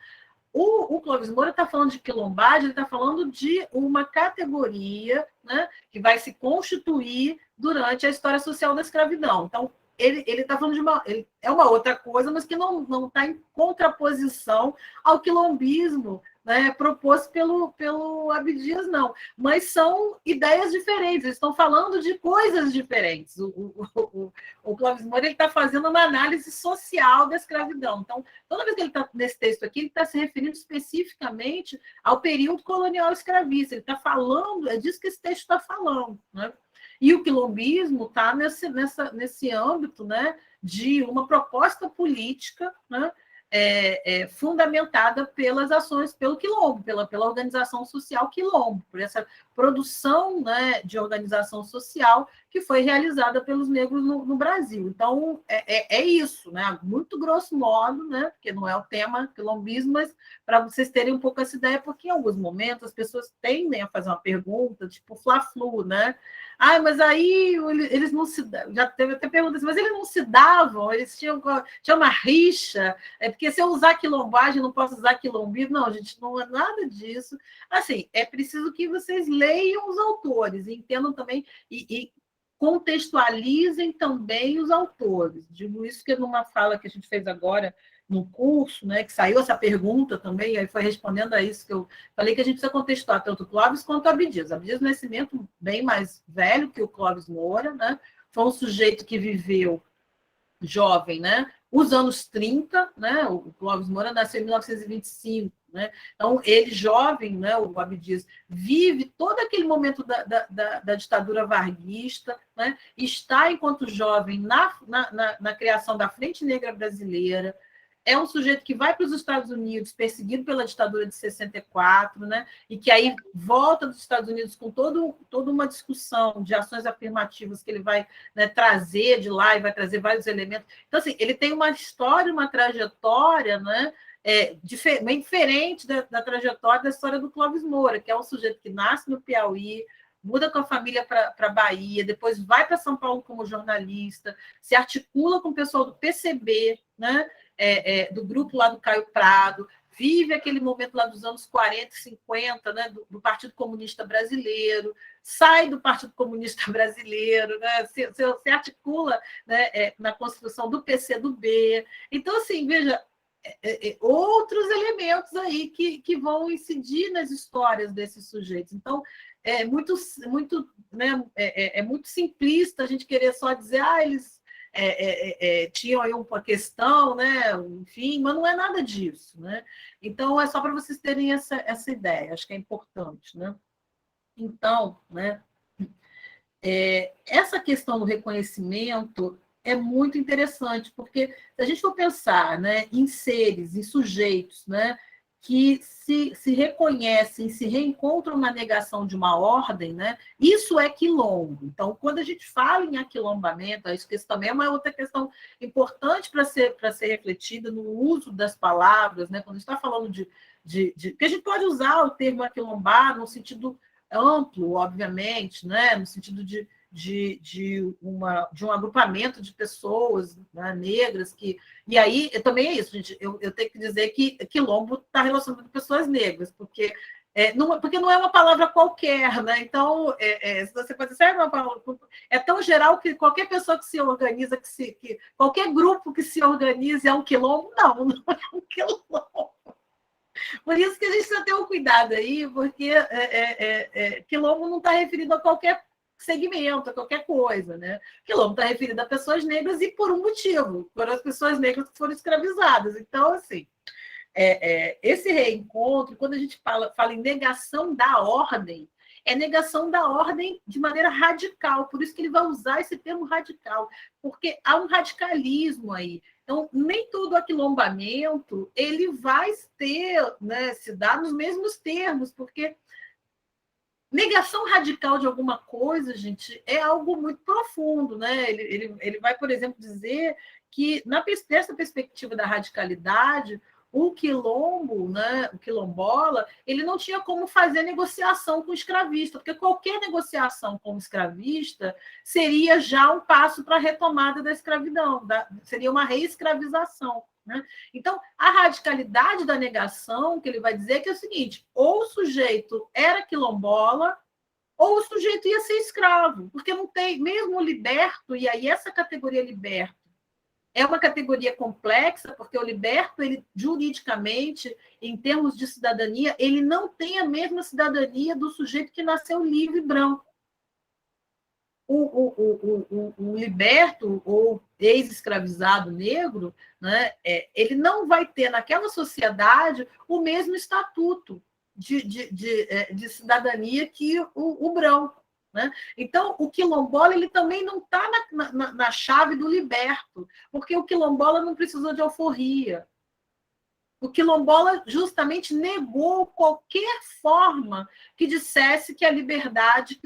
B: O Clóvis Moura está falando de quilombagem, ele está falando de uma categoria, né, que vai se constituir durante a história social da escravidão. Então, ele está falando é uma outra coisa, mas que não está em contraposição ao quilombismo, né, proposto pelo Abdias, não. Mas são ideias diferentes, eles estão falando de coisas diferentes. O Clóvis Moura está fazendo uma análise social da escravidão. Então, toda vez que ele está nesse texto aqui, ele está se referindo especificamente ao período colonial escravista. Ele está falando, é disso que esse texto está falando, né? E o quilombismo está nesse âmbito, né, de uma proposta política, né, fundamentada pelas ações, pelo quilombo, pela organização social quilombo, por essa produção, né, de organização social que foi realizada pelos negros no Brasil. Então, é isso, né, muito grosso modo, né, porque não é o tema quilombismo, mas para vocês terem um pouco essa ideia, porque em alguns momentos as pessoas tendem a fazer uma pergunta, tipo Fla-Flu, né? Mas aí eles não se davam, já teve até perguntas, mas eles não se davam, eles tinham uma rixa, porque se eu usar quilombagem, não posso usar quilombismo. Não, gente, não é nada disso. Assim, é preciso que vocês leiam os autores, entendam também e contextualizem também os autores. Digo isso que numa fala que a gente fez agora no curso, né, que saiu essa pergunta também, aí foi respondendo a isso que eu falei, que a gente precisa contextuar tanto o Clóvis quanto o Abdias. Abdias do Nascimento, bem mais velho que o Clóvis Moura, né, foi um sujeito que viveu jovem, né? Os anos 30, né? O Clóvis Moura nasceu em 1925, né? Então, ele jovem, né? O Abdias, vive todo aquele momento da ditadura varguista, né? Está, enquanto jovem, na criação da Frente Negra Brasileira. É um sujeito que vai para os Estados Unidos perseguido pela ditadura de 64, né? E que aí volta dos Estados Unidos com toda uma discussão de ações afirmativas que ele vai, né, trazer de lá e vai trazer vários elementos. Então, assim, ele tem uma história, uma trajetória, né, bem diferente da trajetória da história do Clóvis Moura, que é um sujeito que nasce no Piauí, muda com a família para Bahia, depois vai para São Paulo como jornalista, se articula com o pessoal do PCB, né? Do grupo lá do Caio Prado, vive aquele momento lá dos anos 40 e 50, né, do Partido Comunista Brasileiro, sai do Partido Comunista Brasileiro, né, se articula, né, na construção do PCdoB. Então, assim, veja, outros elementos aí que vão incidir nas histórias desses sujeitos. Então, é muito, né, muito simplista a gente querer só dizer, eles tinham aí uma questão, né? Enfim, mas não é nada disso, né? Então, é só para vocês terem essa ideia, acho que é importante, né? Então, né, essa questão do reconhecimento é muito interessante, porque se a gente for pensar, né, em seres, em sujeitos, né, que se reconhecem, se reencontram na negação de uma ordem, né? Isso é quilombo. Então, quando a gente fala em aquilombamento, acho que isso também é uma outra questão importante para ser refletida no uso das palavras, né? Quando a gente está falando porque a gente pode usar o termo aquilombar no sentido amplo, obviamente, né? No sentido de um agrupamento de pessoas, né, negras, e aí também é isso, gente, eu tenho que dizer que quilombo está relacionado com pessoas negras, porque não é uma palavra qualquer, né? Então, se você pode dizer, uma palavra, é tão geral que qualquer pessoa que se organiza, qualquer grupo que se organize é um quilombo, não é um quilombo. Por isso que a gente precisa ter um cuidado aí, porque quilombo não está referido a qualquer segmento, a qualquer coisa, né? Quilombo está referido a pessoas negras e por um motivo, por as pessoas negras que foram escravizadas. Então, assim, esse reencontro, quando a gente fala em negação da ordem, é negação da ordem de maneira radical, por isso que ele vai usar esse termo radical, porque há um radicalismo aí. Então, nem todo aquilombamento ele vai né, se dar nos mesmos termos, porque negação radical de alguma coisa, gente, é algo muito profundo, né? Ele vai, por exemplo, dizer que, nessa perspectiva da radicalidade, o quilombo, né, o quilombola, ele não tinha como fazer negociação com o escravista, porque qualquer negociação com o escravista seria já um passo para a retomada da escravidão, seria uma reescravização. Né? Então, a radicalidade da negação, que ele vai dizer que é o seguinte, ou o sujeito era quilombola, ou o sujeito ia ser escravo, porque não tem, mesmo o liberto, e aí essa categoria liberto, é uma categoria complexa, porque o liberto, ele, juridicamente, em termos de cidadania, ele não tem a mesma cidadania do sujeito que nasceu livre e branco. O liberto, ou ex-escravizado negro, né, ele não vai ter naquela sociedade o mesmo estatuto de cidadania que o branco. Né? Então, o quilombola ele também não está na chave do liberto, porque o quilombola não precisou de alforria. O quilombola justamente negou qualquer forma que dissesse que a liberdade,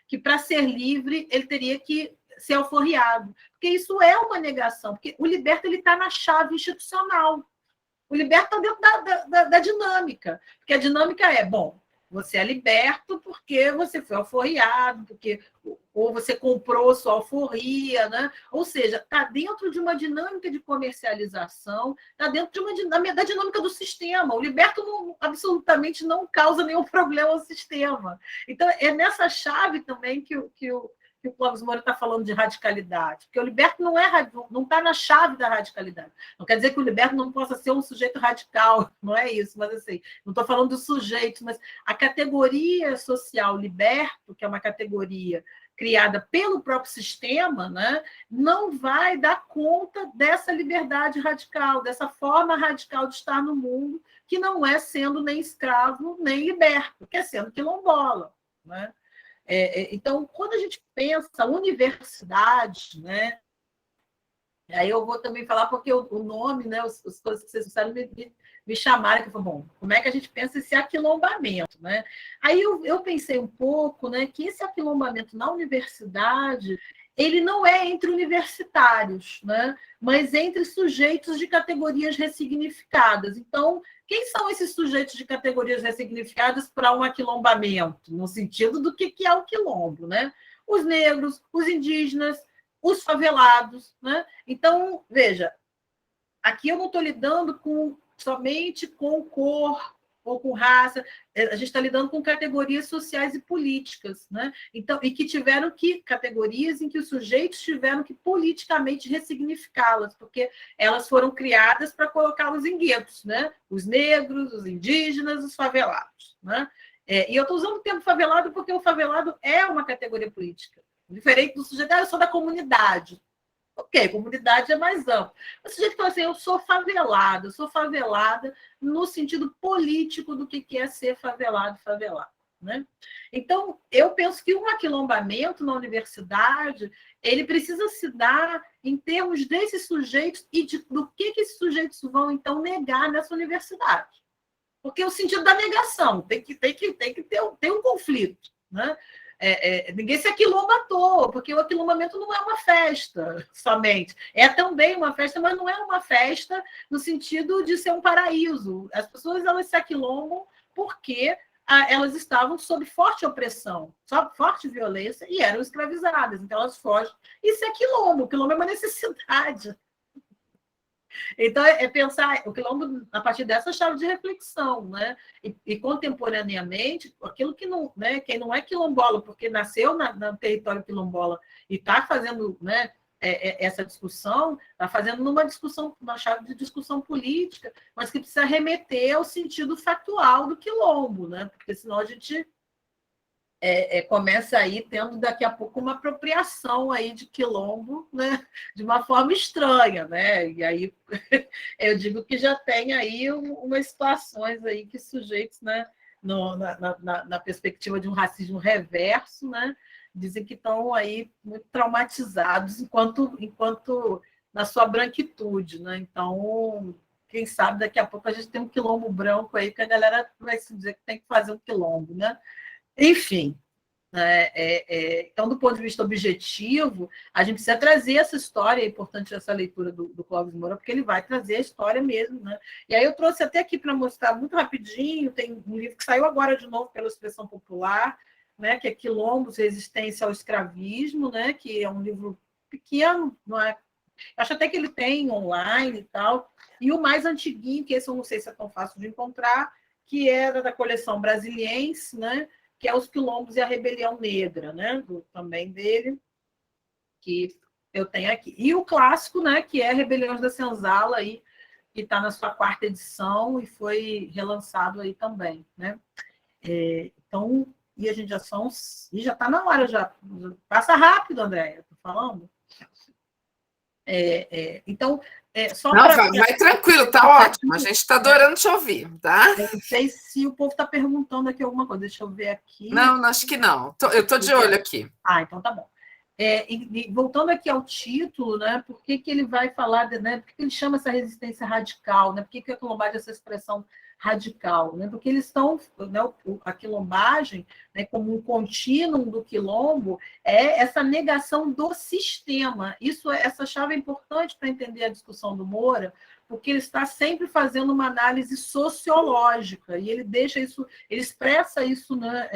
B: que para ser livre ele teria que ser alforriado. Porque isso é uma negação, porque o liberto está na chave institucional. O liberto está dentro da dinâmica, porque a dinâmica é, bom, você é liberto porque você foi alforriado, ou você comprou sua alforria, né? Ou seja, está dentro de uma dinâmica de comercialização, está dentro da dinâmica do sistema. O liberto absolutamente não causa nenhum problema ao sistema. Então, é nessa chave também que o Clóvis Moura está falando de radicalidade, porque o liberto não está na chave da radicalidade. Não quer dizer que o liberto não possa ser um sujeito radical, não é isso, mas assim, não estou falando do sujeito, mas a categoria social liberto, que é uma categoria criada pelo próprio sistema, né, não vai dar conta dessa liberdade radical, dessa forma radical de estar no mundo, que não é sendo nem escravo, nem liberto, que é sendo quilombola. Né? Então, quando a gente pensa universidade, né, aí eu vou também falar porque o nome, né, as coisas que vocês disseram me chamaram, que eu falei, bom, como é que a gente pensa esse aquilombamento, né? Aí eu pensei um pouco, né, que esse aquilombamento na universidade, ele não é entre universitários, né, mas entre sujeitos de categorias ressignificadas. Então, quem são esses sujeitos de categorias ressignificadas para um aquilombamento, no sentido do que é o quilombo, né? Os negros, os indígenas, os favelados, né? Então, veja, aqui eu não estou lidando somente com cor ou com raça, a gente está lidando com categorias sociais e políticas, né? Então, e que tiveram categorias em que os sujeitos tiveram que politicamente ressignificá-las, porque elas foram criadas para colocá-los em guetos, né? Os negros, os indígenas, os favelados, né? E eu estou usando o termo favelado porque o favelado é uma categoria política, diferente do sujeito, eu sou da comunidade. Ok, comunidade é mais amplo. O sujeito fala assim, eu sou favelada no sentido político do que é ser favelado. Né? Então, eu penso que um aquilombamento na universidade, ele precisa se dar em termos desses sujeitos e do que esses sujeitos vão, então, negar nessa universidade. Porque o sentido da negação tem que ter um conflito, né? Ninguém se aquilomba à toa, porque o aquilombamento não é uma festa somente. É também uma festa, mas não é uma festa no sentido de ser um paraíso. As pessoas elas se aquilombam porque elas estavam sob forte opressão, sob forte violência e eram escravizadas. Então elas fogem e se aquilombam. O quilombo é uma necessidade. Então, pensar o quilombo a partir dessa chave de reflexão, né? E contemporaneamente, aquilo que não, né? Quem não é quilombola, porque nasceu no território quilombola e está fazendo, né? Essa discussão, está fazendo uma chave de discussão política, mas que precisa remeter ao sentido factual do quilombo, né? Porque senão a gente começa aí tendo daqui a pouco uma apropriação aí de quilombo, né, de uma forma estranha, né? E aí eu digo que já tem aí umas situações aí que sujeitos, né, na perspectiva de um racismo reverso, né, dizem que estão aí muito traumatizados enquanto na sua branquitude, né? Então, quem sabe daqui a pouco a gente tem um quilombo branco aí que a galera vai se dizer que tem que fazer um quilombo, né? Enfim, então, do ponto de vista objetivo, a gente precisa trazer essa história, é importante essa leitura do Clóvis Moura, porque ele vai trazer a história mesmo. Né? E aí eu trouxe até aqui para mostrar muito rapidinho, tem um livro que saiu agora de novo pela Expressão Popular, né, que é Quilombos, Resistência ao Escravismo, né, que é um livro pequeno, não é? Acho até que ele tem online e tal, e o mais antiguinho, que esse eu não sei se é tão fácil de encontrar, que era da coleção Brasiliense, né, que é Os Quilombos e a Rebelião Negra, né? Também dele, que eu tenho aqui. E o clássico, né? Que é Rebeliões da Senzala, aí, que está na sua 4ª edição e foi relançado aí também, né? Então, e a gente já está na hora, já. Passa rápido, Andréia, estou falando. Então, só
A: não, vai tranquilo, tá ótimo. A gente está adorando te ouvir, tá?
B: Eu não sei se o povo está perguntando aqui alguma coisa. Deixa eu ver aqui.
A: Não, acho que não. Eu estou de olho aqui.
B: Então tá bom. E voltando aqui ao título, né? Por que ele vai falar, né? Por que ele chama essa resistência radical, né? Por que a quilombagem é essa expressão radical, né? Porque eles estão, né, a quilombagem, né, como um contínuo do quilombo, é essa negação do sistema. Essa chave é importante para entender a discussão do Moura, porque ele está sempre fazendo uma análise sociológica e ele expressa isso, né,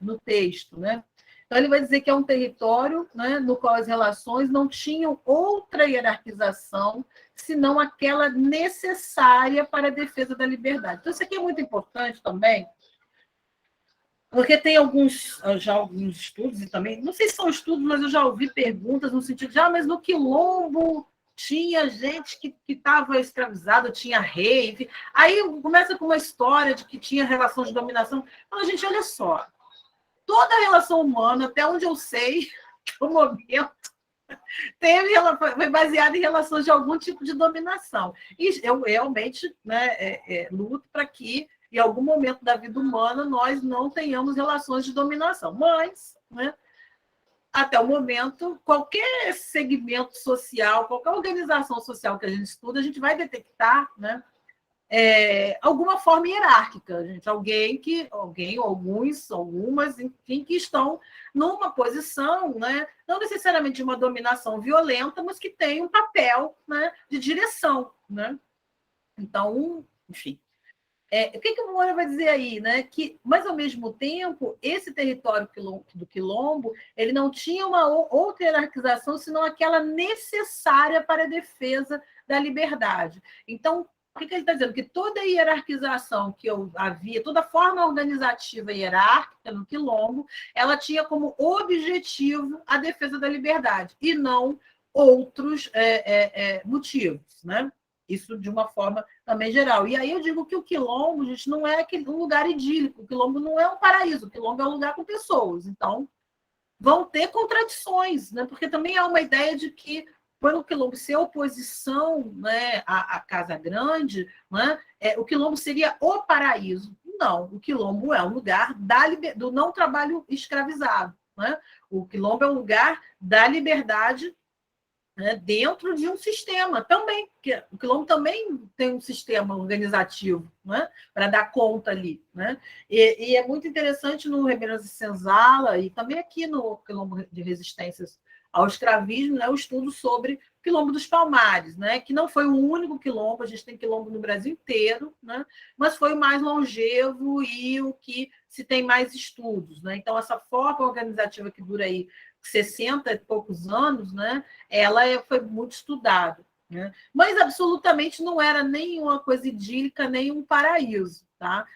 B: no texto, né? Então, ele vai dizer que é um território, né, no qual as relações não tinham outra hierarquização senão aquela necessária para a defesa da liberdade. Então, isso aqui é muito importante também, porque tem alguns estudos, e também, não sei se são estudos, mas eu já ouvi perguntas no sentido de, mas no quilombo tinha gente que estava escravizada, tinha rei, enfim. Aí começa com uma história de que tinha relação de dominação. Então, gente, olha só, toda a relação humana, até onde eu sei, o momento foi baseado em relações de algum tipo de dominação. E eu realmente, né, luto para que, em algum momento da vida humana, nós não tenhamos relações de dominação. Mas, né, até o momento, qualquer segmento social, qualquer organização social que a gente estuda, a gente vai detectar, né, alguma forma hierárquica, gente. Alguém, algumas, enfim, que estão numa posição, né, não necessariamente de uma dominação violenta, mas que tem um papel, né, de direção. Né? Então, enfim. O que o Moura vai dizer aí? Né? Que, mas, ao mesmo tempo, esse território do Quilombo ele não tinha uma outra hierarquização, senão aquela necessária para a defesa da liberdade. Então, o que ele está dizendo? Que toda a hierarquização que havia, toda a forma organizativa hierárquica no Quilombo, ela tinha como objetivo a defesa da liberdade, e não outros motivos. Né? Isso de uma forma também geral. E aí eu digo que o Quilombo, gente, não é um lugar idílico. O Quilombo não é um paraíso. O Quilombo é um lugar com pessoas. Então, vão ter contradições, né? Porque também há uma ideia de que, para o Quilombo ser oposição, né, à Casa Grande, né, o Quilombo seria o paraíso. Não, o Quilombo é um lugar do não trabalho escravizado. Né? O Quilombo é um lugar da liberdade, né, dentro de um sistema também, porque o Quilombo também tem um sistema organizativo, né, para dar conta ali. Né? E é muito interessante no Remembrança de Senzala e também aqui no Quilombo de Resistências ao Escravismo, né, o estudo sobre o Quilombo dos Palmares, né, que não foi o único quilombo, a gente tem quilombo no Brasil inteiro, né, mas foi o mais longevo e o que se tem mais estudos. Né? Então, essa forma organizativa que dura aí 60 e poucos anos, né, ela foi muito estudada. Né? Mas absolutamente não era nem uma coisa idílica, nem um paraíso. Tá?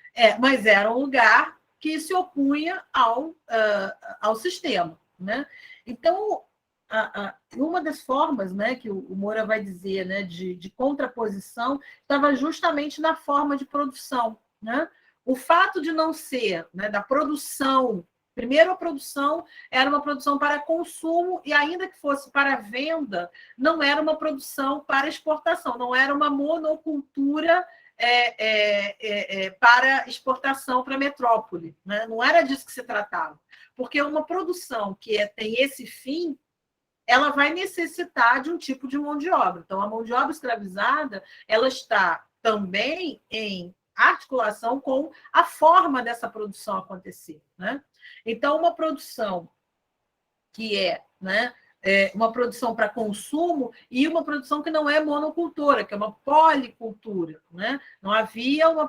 B: Mas era um lugar que se opunha ao sistema. Né? Então, uma das formas, né, que o Moura vai dizer, né, de contraposição estava justamente na forma de produção. Né? O fato de não ser, né, da produção. Primeiro, a produção era uma produção para consumo, e ainda que fosse para venda, não era uma produção para exportação, não era uma monocultura para exportação para a metrópole. Né? Não era disso que se tratava. Porque uma produção que tem esse fim, ela vai necessitar de um tipo de mão de obra. Então, a mão de obra escravizada ela está também em articulação com a forma dessa produção acontecer. Né? Então, uma produção que né, uma produção para consumo e uma produção que não é monocultura, que é uma policultura. Né? Não havia uma...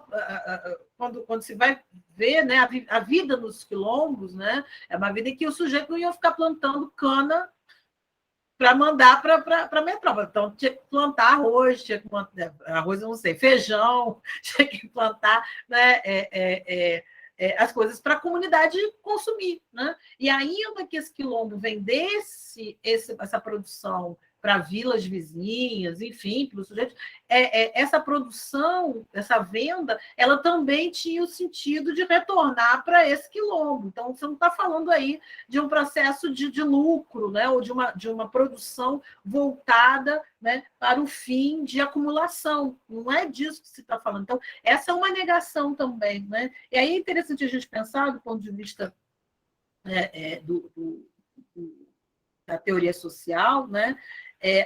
B: Quando se vai ver, né, a vida nos quilombos, né, é uma vida em que o sujeito não ia ficar plantando cana para mandar para a metrópole. Então, tinha que plantar arroz, tinha que plantar, arroz eu não sei, feijão, tinha que plantar, né, as coisas para a comunidade consumir. Né? E ainda que esse quilombo vendesse essa produção para vilas vizinhas, enfim, para os sujeitos, essa produção, essa venda, ela também tinha o sentido de retornar para esse quilombo. Então, você não está falando aí de um processo de lucro, né? Ou de uma produção voltada, né, para o fim de acumulação. Não é disso que se está falando. Então, essa é uma negação também. Né? E aí é interessante a gente pensar, do ponto de vista da teoria social, né?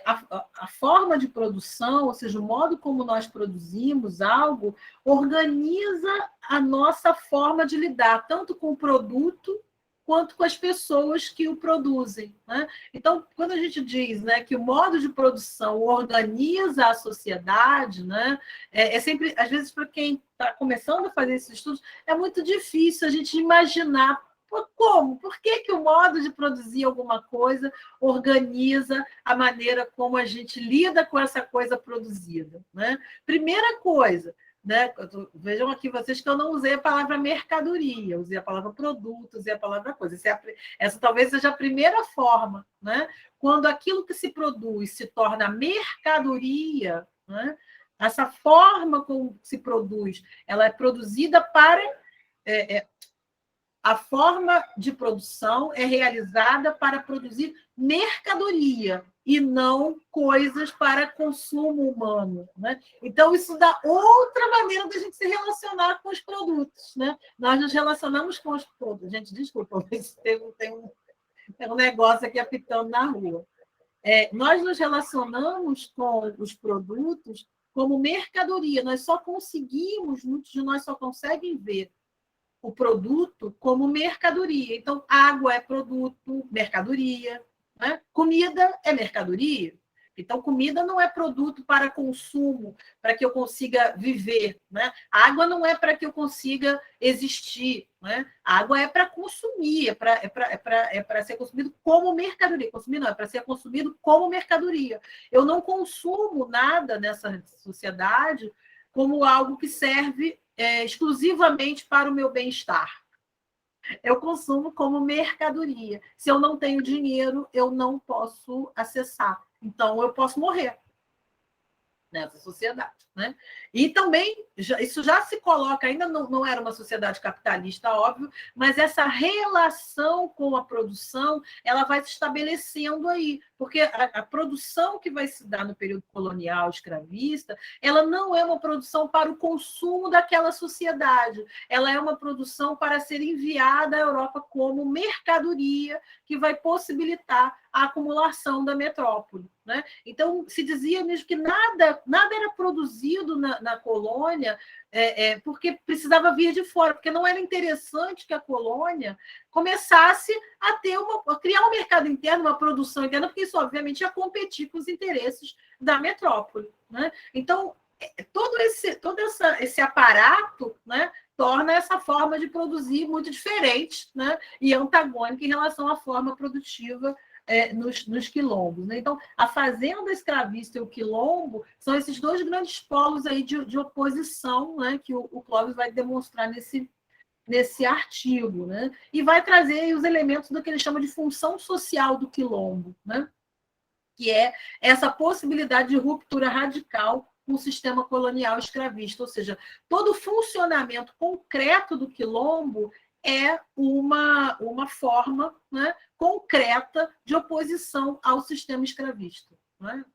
B: A forma de produção, ou seja, o modo como nós produzimos algo, organiza a nossa forma de lidar, tanto com o produto quanto com as pessoas que o produzem. Né? Então, quando a gente diz, né, que o modo de produção organiza a sociedade, né, sempre, às vezes, para quem está começando a fazer esses estudos, é muito difícil a gente imaginar como? Por que o modo de produzir alguma coisa organiza a maneira como a gente lida com essa coisa produzida? Né? Primeira coisa, né? Vejam aqui vocês que eu não usei a palavra mercadoria, eu usei a palavra produto, usei a palavra coisa. Essa talvez seja a primeira forma. Né? Quando aquilo que se produz se torna mercadoria, né? Essa forma como se produz, ela é produzida para... a forma de produção é realizada para produzir mercadoria e não coisas para consumo humano, né? Então, isso dá outra maneira da gente se relacionar com os produtos, né? Nós nos relacionamos com os produtos. Gente, desculpa, tem um negócio aqui apitando na rua. Nós nos relacionamos com os produtos como mercadoria. Muitos de nós só conseguem ver o produto como mercadoria. Então, água é produto, mercadoria, né? Comida é mercadoria. Então, comida não é produto para consumo, para que eu consiga viver, né? Água não é para que eu consiga existir, né? Água é para consumir, é para ser consumido como mercadoria. Consumir não, é para ser consumido como mercadoria. Eu não consumo nada nessa sociedade como algo que serve exclusivamente para o meu bem-estar. Eu consumo como mercadoria. Se eu não tenho dinheiro, eu não posso acessar. Então, eu posso morrer nessa sociedade, né? E também, isso já se coloca, ainda não era uma sociedade capitalista, óbvio, mas essa relação com a produção, ela vai se estabelecendo aí, porque a produção que vai se dar no período colonial escravista, ela não é uma produção para o consumo daquela sociedade, ela é uma produção para ser enviada à Europa como mercadoria que vai possibilitar a acumulação da metrópole, né? Então, se dizia mesmo que nada era produzido na colônia porque precisava vir de fora, porque não era interessante que a colônia começasse a criar um mercado interno, uma produção interna, porque isso, obviamente, ia competir com os interesses da metrópole, né? Então, todo esse aparato, né, torna essa forma de produzir muito diferente, né, e antagônica em relação à forma produtiva nos quilombos, né? Então, a fazenda escravista e o quilombo são esses dois grandes polos aí de oposição, né, que o Clóvis vai demonstrar nesse artigo, né? E vai trazer os elementos do que ele chama de função social do quilombo, né? Que é essa possibilidade de ruptura radical com o sistema colonial escravista, ou seja, todo o funcionamento concreto do quilombo é uma forma, né, concreta de oposição ao sistema escravista. Né?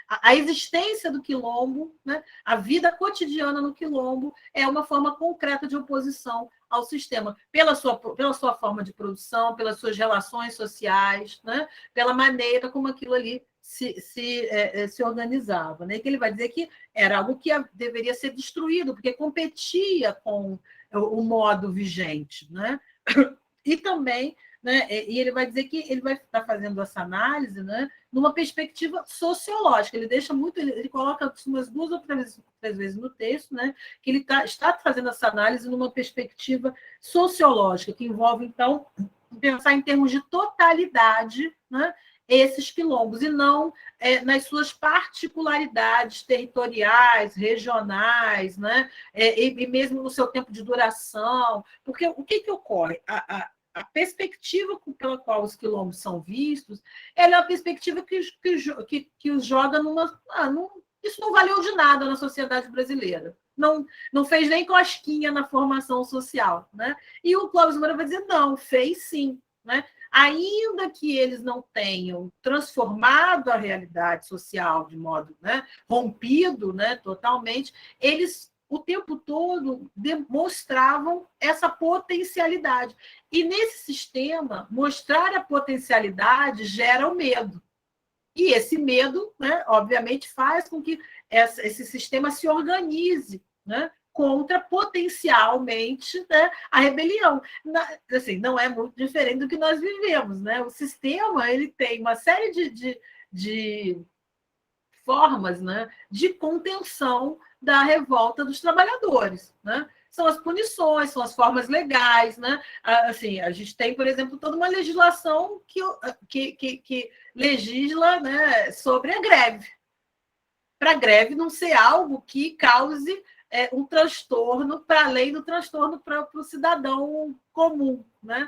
B: A existência do quilombo, né, a vida cotidiana no quilombo, é uma forma concreta de oposição ao sistema, pela sua forma de produção, pelas suas relações sociais, né, pela maneira como aquilo ali se organizava. Né? Que ele vai dizer que era algo que deveria ser destruído, porque competia com o modo vigente. Né? E também, né, e ele vai dizer que ele vai estar fazendo essa análise, né, numa perspectiva sociológica. Ele coloca umas 2 ou 3 vezes no texto, né, que ele está fazendo essa análise numa perspectiva sociológica, que envolve, então, pensar em termos de totalidade, né, esses quilombos, e não nas suas particularidades territoriais, regionais, né, e mesmo no seu tempo de duração. Porque o que ocorre? A perspectiva pela qual os quilombos são vistos, ela é uma perspectiva que os joga isso não valeu de nada na sociedade brasileira. Não fez nem cosquinha na formação social. Né? E o Clóvis Moura vai dizer, não, fez sim. Né? Ainda que eles não tenham transformado a realidade social de modo, né, rompido, né, totalmente, eles o tempo todo demonstravam essa potencialidade. E nesse sistema, mostrar a potencialidade gera o medo. E esse medo, né, obviamente, faz com que esse sistema se organize, né, contra potencialmente, né, a rebelião. Assim, não é muito diferente do que nós vivemos. Né? O sistema ele tem uma série de formas, né, de contenção da revolta dos trabalhadores. Né? São as punições, são as formas legais. Né? Assim, a gente tem, por exemplo, toda uma legislação que legisla, né, sobre a greve. Para a greve não ser algo que cause um transtorno para além do transtorno para o cidadão comum. Né?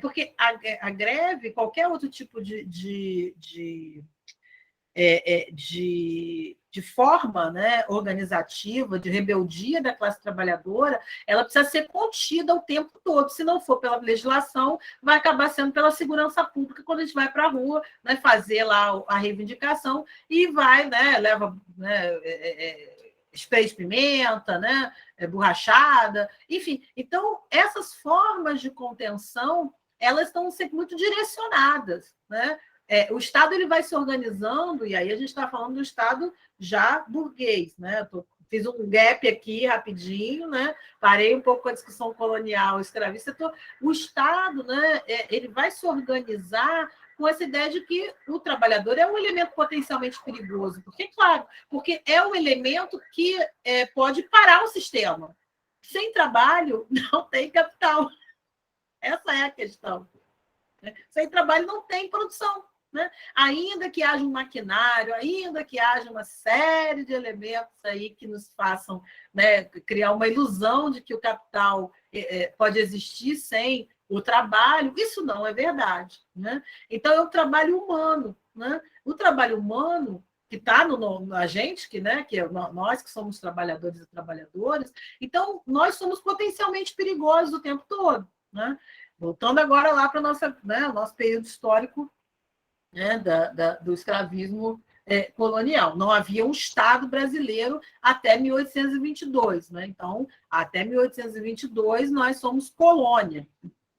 B: Porque a greve, qualquer outro tipo de de forma, né, organizativa, de rebeldia da classe trabalhadora, ela precisa ser contida o tempo todo. Se não for pela legislação, vai acabar sendo pela segurança pública, quando a gente vai para a rua, né, fazer lá a reivindicação e vai, né, leva, né, spray de pimenta, né, borrachada, enfim. Então, essas formas de contenção, elas estão sendo muito direcionadas, né? O Estado ele vai se organizando, e aí a gente está falando do Estado já burguês, né? Fiz um gap aqui rapidinho, né? Parei um pouco com a discussão colonial, escravista. O Estado, né, ele vai se organizar com essa ideia de que o trabalhador é um elemento potencialmente perigoso. Porque, claro, porque é um elemento que pode parar o sistema. Sem trabalho, não tem capital. Essa é a questão. Sem trabalho, não tem produção. Né? Ainda que haja um maquinário, ainda que haja uma série de elementos aí que nos façam, né, criar uma ilusão de que o capital pode existir sem o trabalho, isso não é verdade. Né? Então, é o trabalho humano. Né? O trabalho humano que está na gente, né, que nós que somos trabalhadores e trabalhadoras, então, nós somos potencialmente perigosos o tempo todo. Né? Voltando agora lá para o nosso período histórico, né, do escravismo colonial. Não havia um Estado brasileiro até 1822. Né? Então, até 1822, nós somos colônia.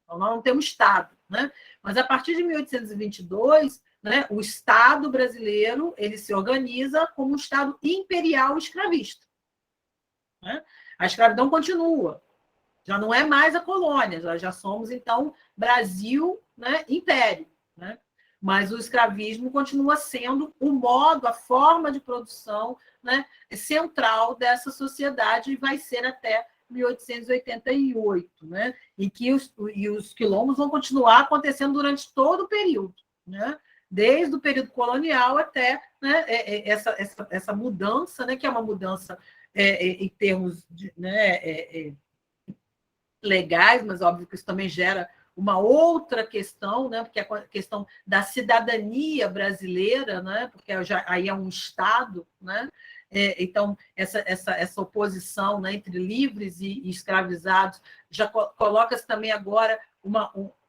B: Então, nós não temos Estado. Né? Mas, a partir de 1822, né, o Estado brasileiro ele se organiza como um Estado imperial escravista. Né? A escravidão continua. Já não é mais a colônia, já somos, então, Brasil, né, império. Né? Mas o escravismo continua sendo o modo, a forma de produção, né, central dessa sociedade e vai ser até 1888, né, e que os quilombos vão continuar acontecendo durante todo o período, né, desde o período colonial até, né, essa mudança, né, que é uma mudança em termos de, né, legais, mas óbvio que isso também gera uma outra questão, né, porque é a questão da cidadania brasileira, né, porque aí é um Estado, né, então essa oposição, né, entre livres e escravizados já coloca-se também agora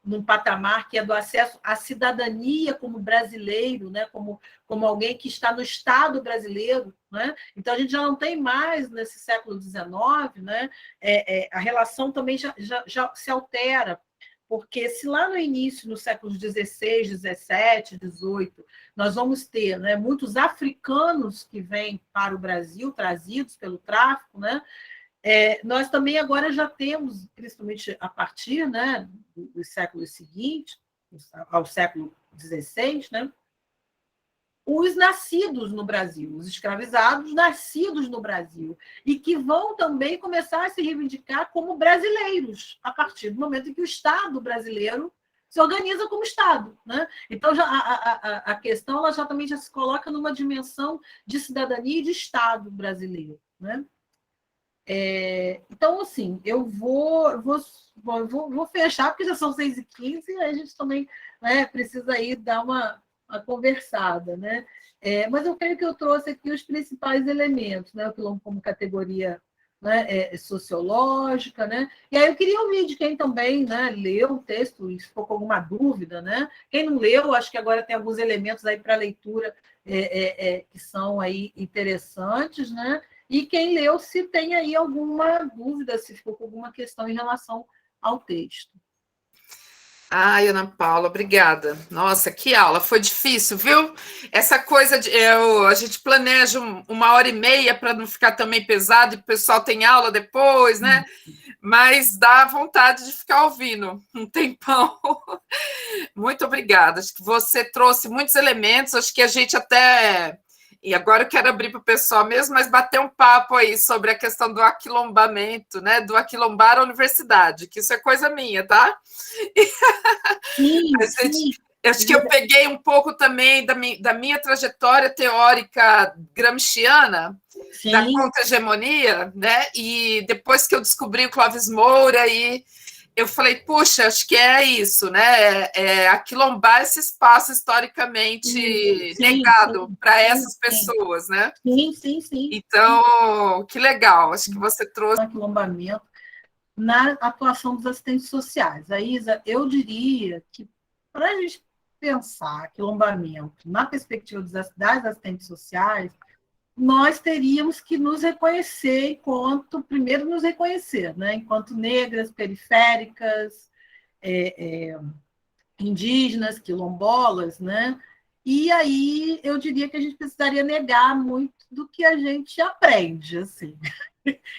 B: num patamar que é do acesso à cidadania como brasileiro, né, como alguém que está no Estado brasileiro, né? Então a gente já não tem mais nesse século XIX, né, a relação também já se altera. Porque se lá no início, nos séculos XVI, XVII, XVIII, nós vamos ter, né, muitos africanos que vêm para o Brasil, trazidos pelo tráfico, né, nós também agora já temos, principalmente a partir, né, dos séculos seguintes, ao século XVI, né, os nascidos no Brasil, os escravizados nascidos no Brasil, e que vão também começar a se reivindicar como brasileiros, a partir do momento em que o Estado brasileiro se organiza como Estado. Né? Então, a questão ela também já se coloca numa dimensão de cidadania e de Estado brasileiro. Né? Então, assim, eu vou fechar, porque já são 6h15, e a gente também, né, precisa aí dar uma conversada, né? Mas eu creio que eu trouxe aqui os principais elementos, né? O quilombo como categoria, né, sociológica, né? E aí eu queria ouvir de quem também, né, leu o texto e ficou com alguma dúvida, né? Quem não leu, acho que agora tem alguns elementos aí para leitura que são aí interessantes, né? E quem leu, se tem aí alguma dúvida, se ficou com alguma questão em relação ao texto.
A: Ai, Ana Paula, obrigada. Nossa, que aula, foi difícil, viu? Essa coisa de a gente planeja 1h30 para não ficar também pesado e o pessoal tem aula depois, né? Mas dá vontade de ficar ouvindo um tempão. Muito obrigada. Acho que você trouxe muitos elementos, acho que a gente até. E agora eu quero abrir para o pessoal mesmo, mas bater um papo aí sobre a questão do aquilombamento, né? Do aquilombar a universidade, que isso é coisa minha, tá?
B: Sim, sim.
A: Acho que eu peguei um pouco também da minha trajetória teórica gramsciana, sim, da contra-hegemonia, né? E depois que eu descobri o Clóvis Moura, eu falei, puxa, acho que é isso, né? Aquilombar esse espaço historicamente negado para essas pessoas, né?
B: Sim.
A: Então, que legal, acho que você trouxe.
B: Aquilombamento na atuação dos assistentes sociais. A Isa, eu diria que para a gente pensar aquilombamento na perspectiva das assistentes sociais, nós teríamos que nos reconhecer primeiro nos reconhecer, né? Enquanto negras, periféricas, indígenas, quilombolas, né? E aí eu diria que a gente precisaria negar muito do que a gente aprende, assim.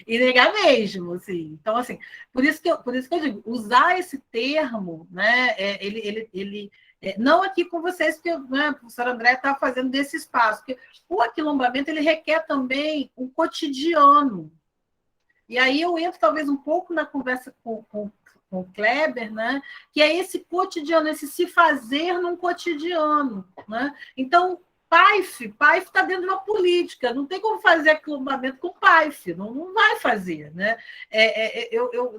B: E negar mesmo, assim. Então, assim, por isso que eu digo, usar esse termo, né? Não aqui com vocês, porque né, o professor André está fazendo desse espaço, porque o aquilombamento ele requer também um cotidiano. E aí eu entro talvez um pouco na conversa com o Kleber, né? Que é esse cotidiano, esse se fazer num cotidiano. Né? Então, PAIF está dentro de uma política, não tem como fazer aquilombamento com PAIF, não vai fazer. Né?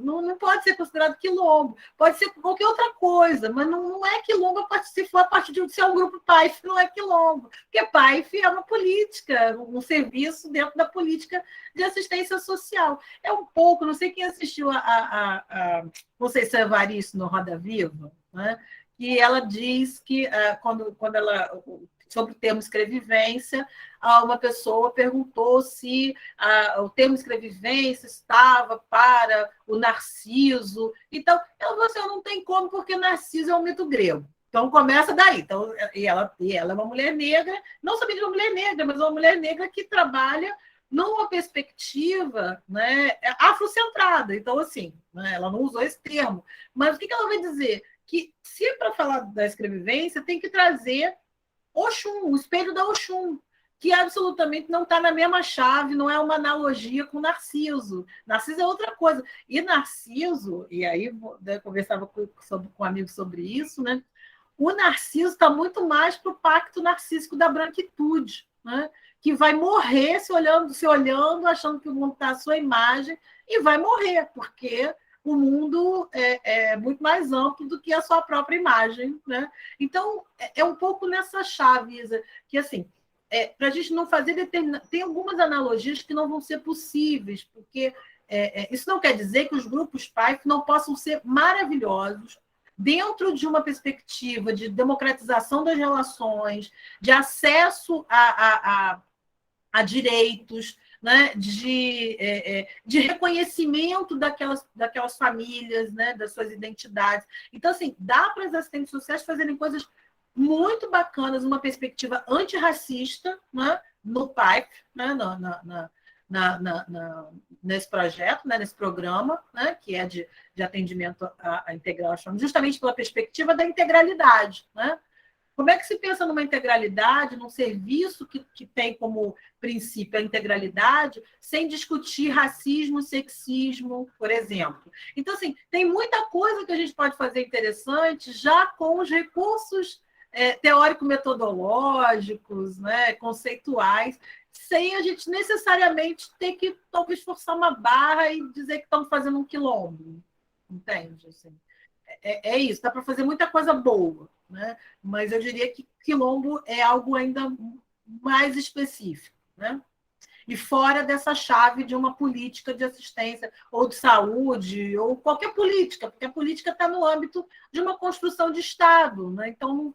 B: Não pode ser considerado quilombo, pode ser qualquer outra coisa, mas não é quilombo se for a partir de ser um grupo PAIF, não é quilombo, porque PAIF é uma política, um serviço dentro da política de assistência social. É um pouco, não sei quem assistiu não sei se é Evaristo no Roda Viva, né? Que ela diz que quando ela sobre o termo escrevivência, uma pessoa perguntou se o termo escrevivência estava para o Narciso. Então, ela falou assim, não tem como, porque Narciso é um mito grego. Então, começa daí. Então, e ela é uma mulher negra, não somente uma mulher negra, mas uma mulher negra que trabalha numa perspectiva, né, afrocentrada. Então, assim, né, ela não usou esse termo. Mas o que ela vai dizer? Que se é para falar da escrevivência, tem que trazer Oxum, o espelho da Oxum, que absolutamente não está na mesma chave, não é uma analogia com Narciso. Narciso é outra coisa. E Narciso, e aí eu conversava com um amigo sobre isso, né? O Narciso está muito mais para o pacto narcísico da branquitude, né? Que vai morrer se olhando, achando que o mundo está à sua imagem, e vai morrer, porque o mundo é muito mais amplo do que a sua própria imagem. Né? Então, é um pouco nessa chave, Isa, que assim, para a gente não fazer tem algumas analogias que não vão ser possíveis, porque isso não quer dizer que os grupos PAIF não possam ser maravilhosos, dentro de uma perspectiva de democratização das relações, de acesso a direitos, né, de reconhecimento daquelas famílias, né, das suas identidades. Então, assim, dá para as assistentes sociais fazerem coisas muito bacanas, uma perspectiva antirracista, né, no PAIP, né, nesse projeto, né, nesse programa, né, que é de atendimento à integral, justamente pela perspectiva da integralidade. Né? Como é que se pensa numa integralidade, num serviço que tem como princípio a integralidade, sem discutir racismo, sexismo, por exemplo? Então, assim, tem muita coisa que a gente pode fazer interessante já com os recursos teórico-metodológicos, né, conceituais, sem a gente necessariamente ter que talvez forçar uma barra e dizer que estamos fazendo um quilombo. Entende? Assim, isso, dá para fazer muita coisa boa, né? Mas eu diria que quilombo é algo ainda mais específico, né? E fora dessa chave de uma política de assistência ou de saúde, ou qualquer política, porque a política está no âmbito de uma construção de Estado, né? Então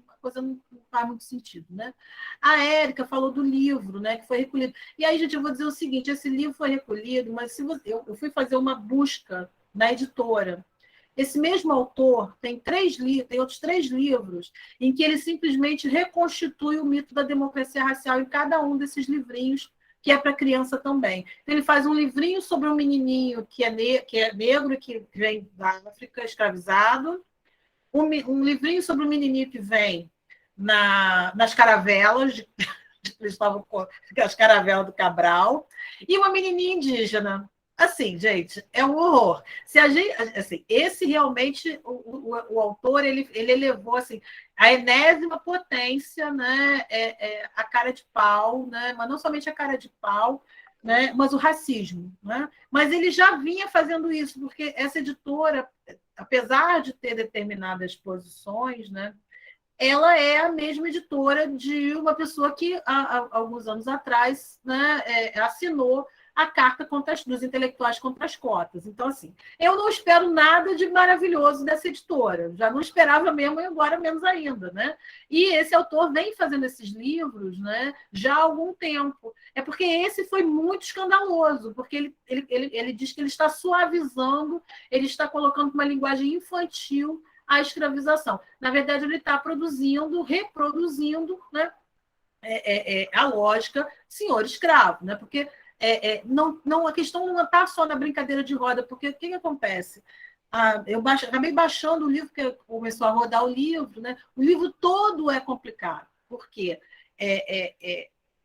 B: a coisa não faz muito sentido. Né? A Érica falou do livro, né, que foi recolhido. E aí, gente, eu vou dizer o seguinte: esse livro foi recolhido, mas eu fui fazer uma busca na editora. Esse mesmo autor tem outros 3 livros em que ele simplesmente reconstitui o mito da democracia racial em cada um desses livrinhos, que é para criança também. Então, ele faz um livrinho sobre um menininho que é negro, que vem da África, escravizado, um livrinho sobre um menininho que vem nas caravelas, as caravelas do Cabral, e uma menininha indígena. Assim, gente, é um horror. Se a gente, assim, esse realmente o autor ele elevou assim a enésima potência, né? A cara de pau, né? Mas não somente a cara de pau, né? Mas o racismo. Né? Mas ele já vinha fazendo isso, porque essa editora, apesar de ter determinadas posições, né, ela é a mesma editora de uma pessoa que, há alguns anos atrás, né, assinou a Carta dos Intelectuais contra as Cotas. Então, assim, eu não espero nada de maravilhoso dessa editora. Já não esperava mesmo e agora menos ainda. Né? E esse autor vem fazendo esses livros, né, já há algum tempo. É porque esse foi muito escandaloso, porque ele diz que ele está suavizando, ele está colocando uma linguagem infantil a escravização. Na verdade, ele está reproduzindo, né, a lógica senhor escravo, né? Porque a questão não está só na brincadeira de roda, porque o que acontece? Eu acabei baixando o livro, porque começou a rodar o livro, né? O livro todo é complicado, porque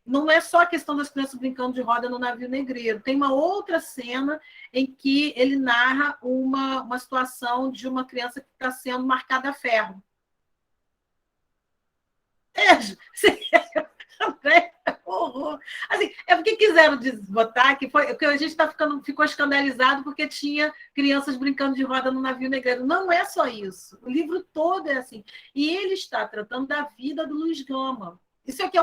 B: não é só a questão das crianças brincando de roda no navio negreiro. Tem uma outra cena em que ele narra uma situação de uma criança que está sendo marcada a ferro. Horror. Assim, é porque quiseram botar que a gente ficou escandalizado porque tinha crianças brincando de roda no navio negreiro. Não é só isso. O livro todo é assim. E ele está tratando da vida do Luiz Gama. Isso é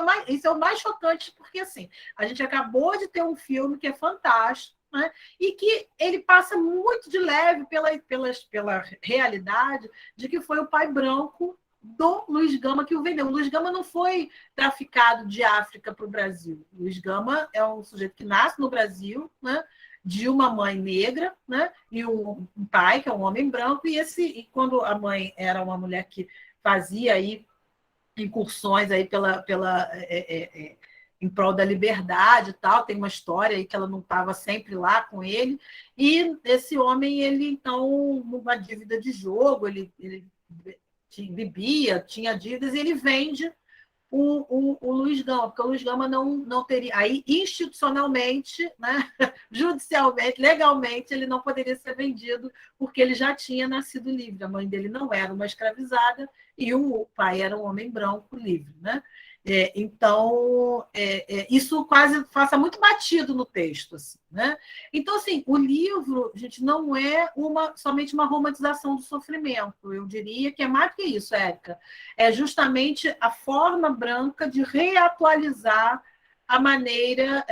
B: o mais chocante, porque assim, a gente acabou de ter um filme que é fantástico, né? E que ele passa muito de leve pela realidade de que foi o pai branco do Luiz Gama que o vendeu. O Luiz Gama não foi traficado de África para o Brasil. O Luiz Gama é um sujeito que nasce no Brasil, né? De uma mãe negra, né? E um pai que é um homem branco, e quando a mãe era uma mulher que fazia aí incursões aí em prol da liberdade e tal, tem uma história aí que ela não estava sempre lá com ele, e esse homem, ele então, numa dívida de jogo, ele bebia, tinha dívidas, e ele vende o Luiz Gama, porque o Luiz Gama não teria. Aí, institucionalmente, né, judicialmente, legalmente, ele não poderia ser vendido, porque ele já tinha nascido livre. A mãe dele não era uma escravizada e o pai era um homem branco livre. Né? Então, isso quase passa muito batido no texto. Assim, né? Então, assim, o livro, gente, não é somente uma romantização do sofrimento. Eu diria que é mais do que isso, Érica. É justamente a forma branca de reatualizar a maneira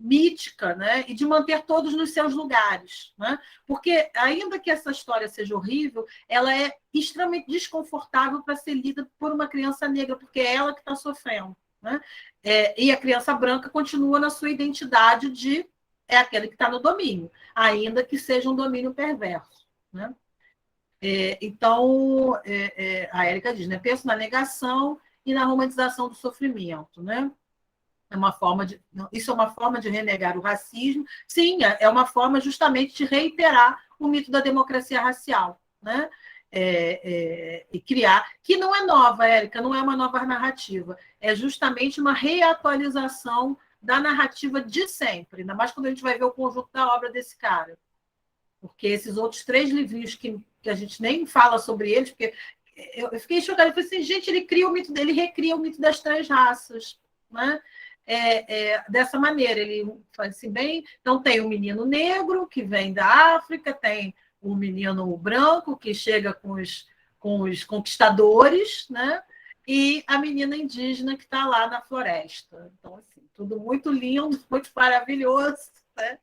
B: mítica, né? E de manter todos nos seus lugares. Né? Porque, ainda que essa história seja horrível, ela é extremamente desconfortável para ser lida por uma criança negra, porque é ela que está sofrendo. Né? E a criança branca continua na sua identidade de aquele que está no domínio, ainda que seja um domínio perverso. Né? Então, a Érica diz, né? Penso na negação e na romantização do sofrimento. Né? Isso é uma forma de renegar o racismo. Sim, é uma forma justamente de reiterar o mito da democracia racial. Né? E criar, que não é nova, Érica, não é uma nova narrativa, é justamente uma reatualização da narrativa de sempre, ainda mais quando a gente vai ver o conjunto da obra desse cara. Porque esses outros 3 livrinhos que a gente nem fala sobre eles, porque eu fiquei chocada, eu falei assim, gente, ele recria o mito das 3 raças. Né? Dessa maneira, ele faz assim bem. Então, tem o menino negro, que vem da África, tem o menino branco, que chega com os conquistadores, né? E a menina indígena, que está lá na floresta. Então, assim, tudo muito lindo, muito maravilhoso, né?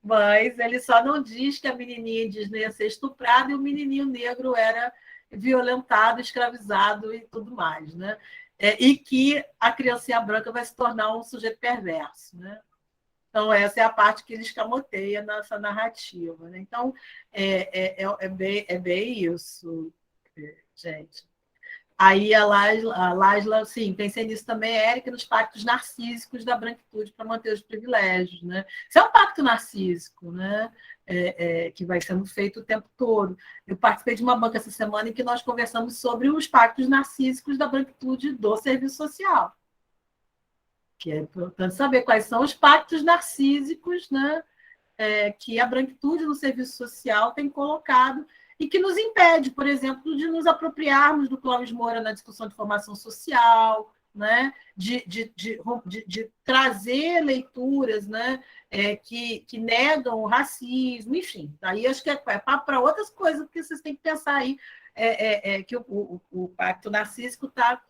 B: Mas ele só não diz que a menininha indígena ia ser estuprada e o menininho negro era violentado, escravizado e tudo mais, né? E que a criancinha branca vai se tornar um sujeito perverso. Né? Então, essa é a parte que ele escamoteia nessa narrativa. Né? Então, é bem isso, gente. Aí a Laisla, sim, pensei nisso também, Érica, nos pactos narcísicos da branquitude para manter os privilégios. Né? Isso é um pacto narcísico, né? Que vai sendo feito o tempo todo. Eu participei de uma banca essa semana em que nós conversamos sobre os pactos narcísicos da branquitude do serviço social. Que é importante saber quais são os pactos narcísicos, né? Que a branquitude no serviço social tem colocado e que nos impede, por exemplo, de nos apropriarmos do Clóvis Moura na discussão de formação social, né, de trazer leituras, né, que negam o racismo, enfim. Daí acho que é papo para outras coisas, porque vocês têm que pensar aí que o Pacto Narcísico está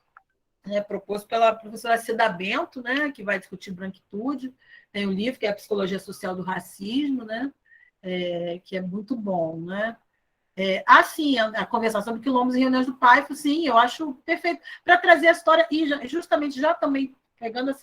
B: proposto pela professora Cida Bento, né, que vai discutir branquitude. Tem um livro que é a Psicologia Social do Racismo, né, que é muito bom, né? Sim, a conversação sobre quilombos e reuniões do Paifo, sim, eu acho perfeito. Para trazer a história, e justamente já também pegando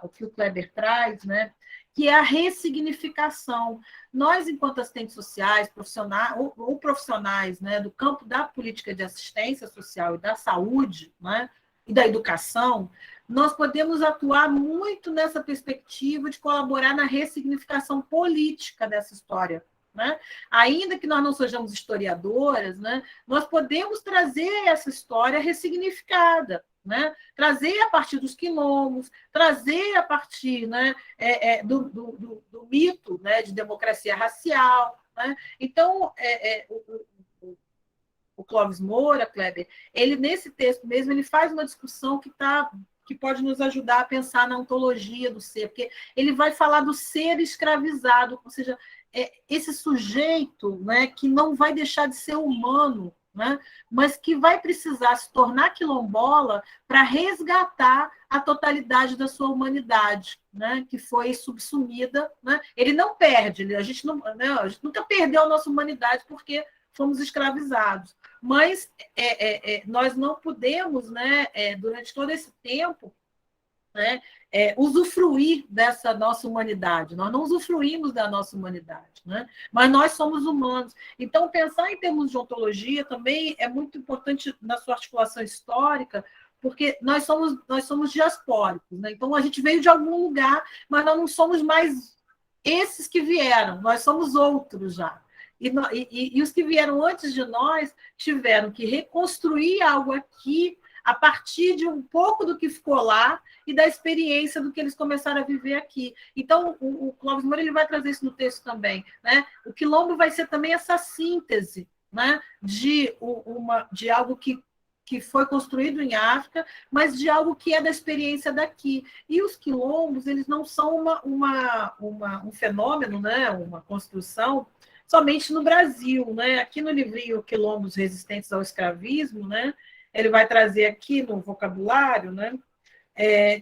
B: o que o Kleber traz, né, que é a ressignificação. Nós, enquanto assistentes sociais, profissionais, ou profissionais, né, do campo da política de assistência social e da saúde, né, e da educação, nós podemos atuar muito nessa perspectiva de colaborar na ressignificação política dessa história, né? Ainda que nós não sejamos historiadoras, né, nós podemos trazer essa história ressignificada, né? Trazer a partir dos quilombos, trazer a partir, né, do mito, né, de democracia racial. Né? Então, o Clóvis Moura, Kleber, ele nesse texto mesmo, ele faz uma discussão que pode nos ajudar a pensar na ontologia do ser, porque ele vai falar do ser escravizado, ou seja, esse sujeito, né, que não vai deixar de ser humano, né, mas que vai precisar se tornar quilombola para resgatar a totalidade da sua humanidade, né, que foi subsumida. Né? Ele não perde, a gente nunca perdeu a nossa humanidade porque fomos escravizados. Mas nós não podemos, né, durante todo esse tempo, né, usufruir dessa nossa humanidade. Nós não usufruímos da nossa humanidade, né? Mas nós somos humanos. Então, pensar em termos de ontologia também é muito importante na sua articulação histórica, porque nós somos diaspóricos. Né? Então, a gente veio de algum lugar, mas nós não somos mais esses que vieram, nós somos outros já. E os que vieram antes de nós tiveram que reconstruir algo aqui a partir de um pouco do que ficou lá e da experiência do que eles começaram a viver aqui. Então, o Clóvis Moura ele vai trazer isso no texto também. Né? O quilombo vai ser também essa síntese, né, de algo que foi construído em África, mas de algo que é da experiência daqui. E os quilombos, eles não são um fenômeno, né, uma construção somente no Brasil. Né? Aqui no livrinho Quilombos Resistentes ao Escravismo, né, ele vai trazer aqui no vocabulário, né,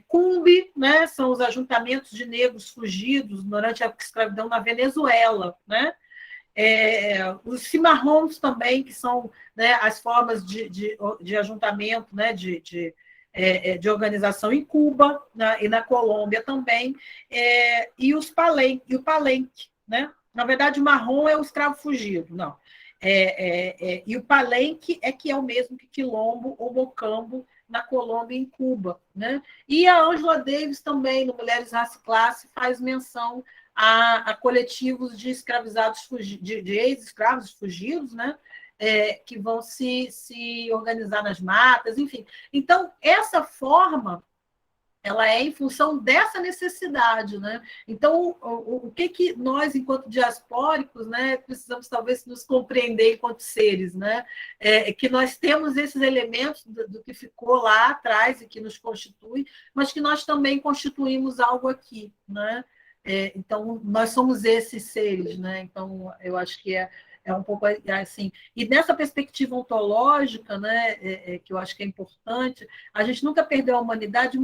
B: Cumbi, né, são os ajuntamentos de negros fugidos durante a escravidão na Venezuela, né? Os cimarrons também, que são, né, as formas de ajuntamento, né, de organização em Cuba, né, e na Colômbia também, e o palenque. Né? Na verdade, o marrom é o escravo fugido, não. E o palenque que é o mesmo que quilombo ou mocambo na Colômbia e em Cuba. Né? E a Angela Davis também, no Mulheres, Raça e Classe, faz menção a coletivos de escravizados, de ex-escravos fugidos, né? Que vão se organizar nas matas, enfim. Então, essa forma ela é em função dessa necessidade. Né? Então, o que nós, enquanto diaspóricos, né, precisamos talvez nos compreender enquanto seres, né? Que nós temos esses elementos do que ficou lá atrás e que nos constitui, mas que nós também constituímos algo aqui. Né? Então, nós somos esses seres. Né? Então, eu acho que é um pouco assim. E nessa perspectiva ontológica, né, que eu acho que é importante, a gente nunca perdeu a humanidade,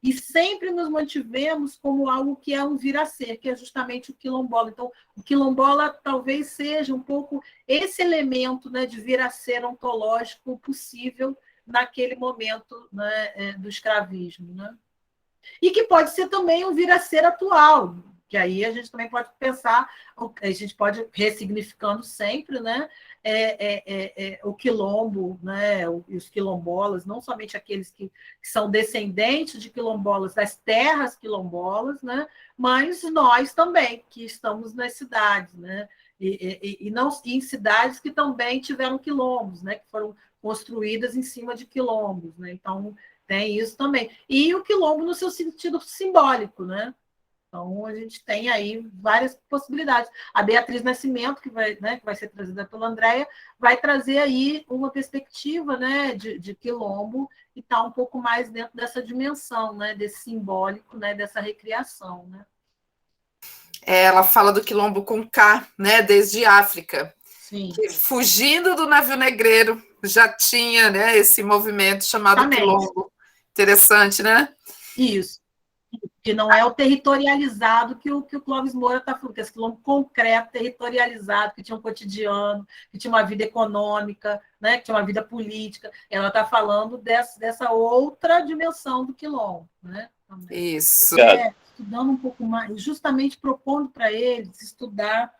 B: e sempre nos mantivemos como algo que é um vir a ser, que é justamente o quilombola. Então, o quilombola talvez seja um pouco esse elemento, né, de vir a ser ontológico possível naquele momento, né, do escravismo. Né? E que pode ser também um vir a ser atual, que aí a gente também pode pensar, a gente pode ressignificando sempre, né, o quilombo, né, os quilombolas, não somente aqueles que são descendentes de quilombolas, das terras quilombolas, né, mas nós também, que estamos nas cidades, né, e em cidades que também tiveram quilombos, né, que foram construídas em cima de quilombos. Né, então, tem isso também. E o quilombo no seu sentido simbólico, né? Então, a gente tem aí várias possibilidades. A Beatriz Nascimento, que vai ser trazida pela Andréia, vai trazer aí uma perspectiva, né, de quilombo, e está um pouco mais dentro dessa dimensão, né, desse simbólico, né, dessa recriação. Né?
A: Ela fala do quilombo com K, né, desde África.
B: Sim.
A: Que, fugindo do navio negreiro, já tinha, né, esse movimento chamado quilombo. Interessante, né?
B: Isso. Que não é o territorializado que o Clóvis Moura está falando, que é esse quilombo concreto, territorializado, que tinha um cotidiano, que tinha uma vida econômica, né, que tinha uma vida política. Ela está falando dessa outra dimensão do quilombo. Né,
A: também. Isso.
B: Estudando um pouco mais, justamente propondo para eles estudar,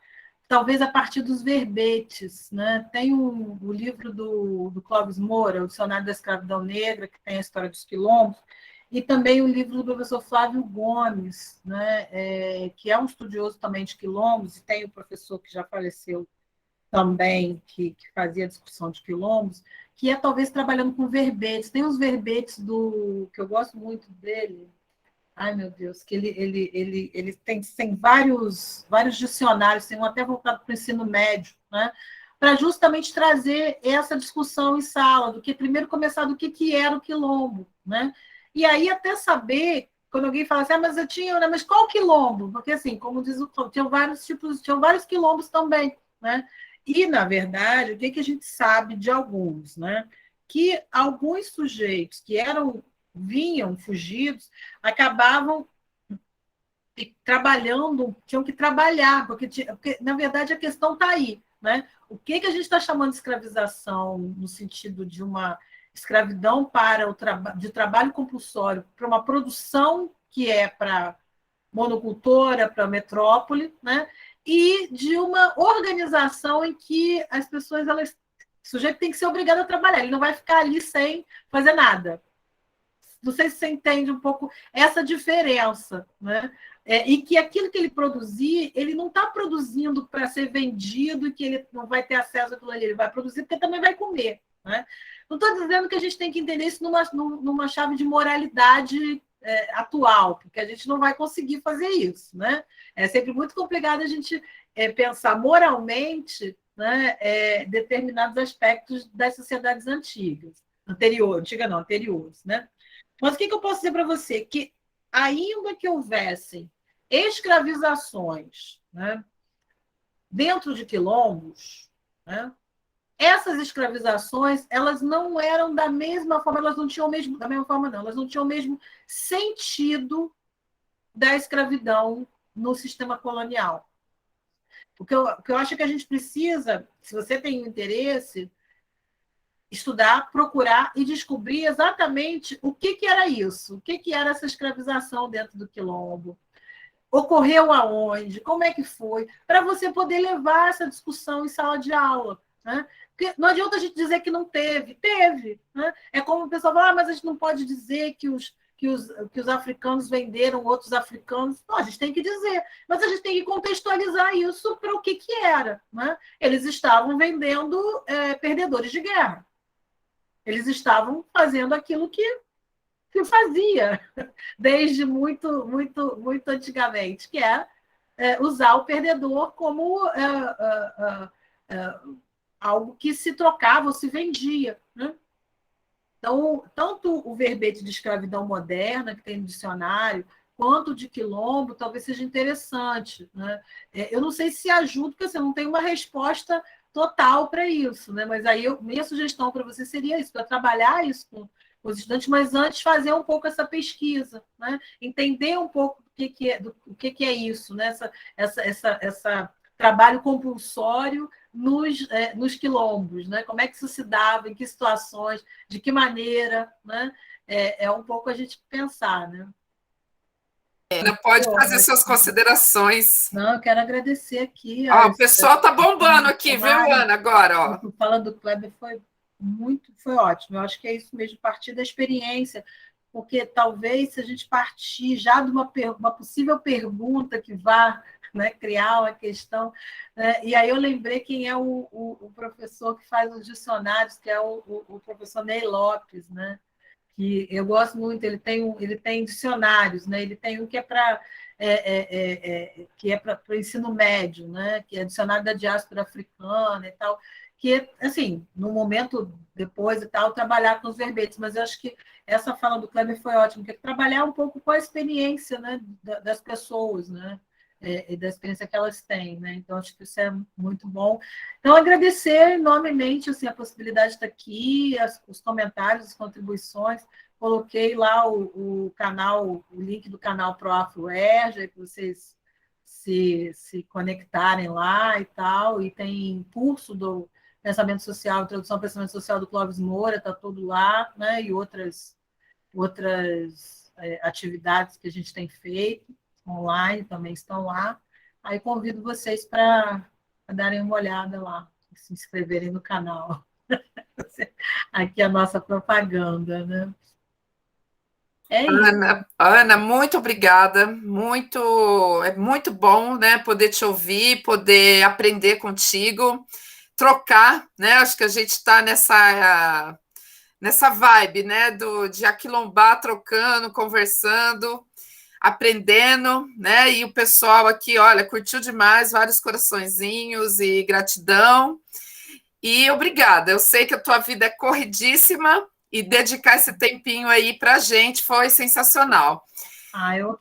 B: talvez a partir dos verbetes. Né? Tem o livro do Clóvis Moura, o Dicionário da Escravidão Negra, que tem a história dos quilombos, e também o livro do professor Flávio Gomes, né, que é um estudioso também de quilombos, e tem o professor que já faleceu também, que fazia discussão de quilombos, que é talvez trabalhando com verbetes. Tem uns verbetes que eu gosto muito dele, ai meu Deus, que ele tem vários dicionários, tem um até voltado para o ensino médio, né, para justamente trazer essa discussão em sala, do que primeiro começar do que era o quilombo, né? E aí até saber, quando alguém fala assim, mas eu tinha, né, mas qual quilombo? Porque assim, como diz o Tom, tinham vários quilombos também, né? E, na verdade, o que a gente sabe de alguns, né? Que alguns sujeitos que vinham fugidos, acabavam trabalhando, tinham que trabalhar, porque na verdade, a questão está aí. Né? O que a gente está chamando de escravização, no sentido de uma escravidão de trabalho compulsório para uma produção que é para monocultora, para metrópole, né? E de uma organização em que as pessoas, o sujeito tem que ser obrigado a trabalhar, ele não vai ficar ali sem fazer nada. Não sei se você entende um pouco essa diferença, né? E que aquilo que ele produzir, ele não está produzindo para ser vendido e que ele não vai ter acesso àquilo ali, ele vai produzir porque também vai comer. Né? Não estou dizendo que a gente tem que entender isso numa chave de moralidade atual, porque a gente não vai conseguir fazer isso. Né? É sempre muito complicado a gente pensar moralmente, né, determinados aspectos das sociedades anteriores. Né? Mas o que eu posso dizer para você? Que, ainda que houvessem escravizações, né, dentro de quilombos, né, essas escravizações, elas não eram da mesma forma, elas não tinham o mesmo, da mesma forma, não, elas não tinham o mesmo sentido da escravidão no sistema colonial. O que eu acho que a gente precisa, se você tem interesse, estudar, procurar e descobrir exatamente o que era isso, o que era essa escravização dentro do quilombo, ocorreu aonde, como é que foi, para você poder levar essa discussão em sala de aula. Né? Porque não adianta a gente dizer que não teve. Né? É como o pessoal fala, mas a gente não pode dizer que os africanos venderam outros africanos. Não, a gente tem que dizer, mas a gente tem que contextualizar isso para o que era. Né? Eles estavam vendendo perdedores de guerra. Eles estavam fazendo aquilo que fazia desde muito, muito, muito antigamente, que é usar o perdedor como algo que se trocava ou se vendia. Né? Então, tanto o verbete de escravidão moderna, que tem no dicionário, quanto de quilombo, talvez seja interessante. Né? Eu não sei se ajuda, porque você não tem uma resposta total para isso, né? Mas aí minha sugestão para você seria isso, para trabalhar isso com os estudantes, mas antes fazer um pouco essa pesquisa, né? Entender um pouco do que é isso, né? Essa trabalho compulsório nos quilombos, né? Como é que isso se dava, em que situações, de que maneira, né? É um pouco a gente pensar, né?
A: Ana, pode fazer suas considerações.
B: Não, eu quero agradecer aqui.
A: O pessoal está bombando aqui, viu, Ana? Agora, ó.
B: Falando do Kleber foi ótimo. Eu acho que é isso mesmo, partir da experiência, porque talvez se a gente partir já de uma possível pergunta que vá, né, criar uma questão, né? E aí eu lembrei quem é o professor que faz os dicionários, que é o professor Ney Lopes, né? Que eu gosto muito, ele tem dicionários, né? Ele tem um que é para que é para o ensino médio, né? Que é dicionário da diáspora africana e tal, que, assim, no momento depois e tal, trabalhar com os verbetes, mas eu acho que essa fala do Kleber foi ótima, que é trabalhar um pouco com a experiência, né, das pessoas, né? E da experiência que elas têm, né? Então, acho que isso é muito bom. Então, agradecer enormemente assim, a possibilidade de estar aqui, os comentários, as contribuições. Coloquei lá o canal, o link do canal Pro AfroERJ, para vocês se conectarem lá e tal. E tem curso do Pensamento Social, Introdução ao Pensamento Social do Clóvis Moura, está tudo lá, né? E outras atividades que a gente tem feito online também estão lá. Aí convido vocês para darem uma olhada lá, se inscreverem no canal. Aqui é a nossa propaganda, né? É isso.
A: Ana, muito obrigada. É muito bom, né, poder te ouvir, poder aprender contigo, trocar, né? Acho que a gente está nessa vibe, né, de aquilombar, trocando, conversando, aprendendo, né? E o pessoal aqui, olha, curtiu demais, vários coraçõezinhos e gratidão. E obrigada. Eu sei que a tua vida é corridíssima e dedicar esse tempinho aí para a gente foi sensacional.
B: Eu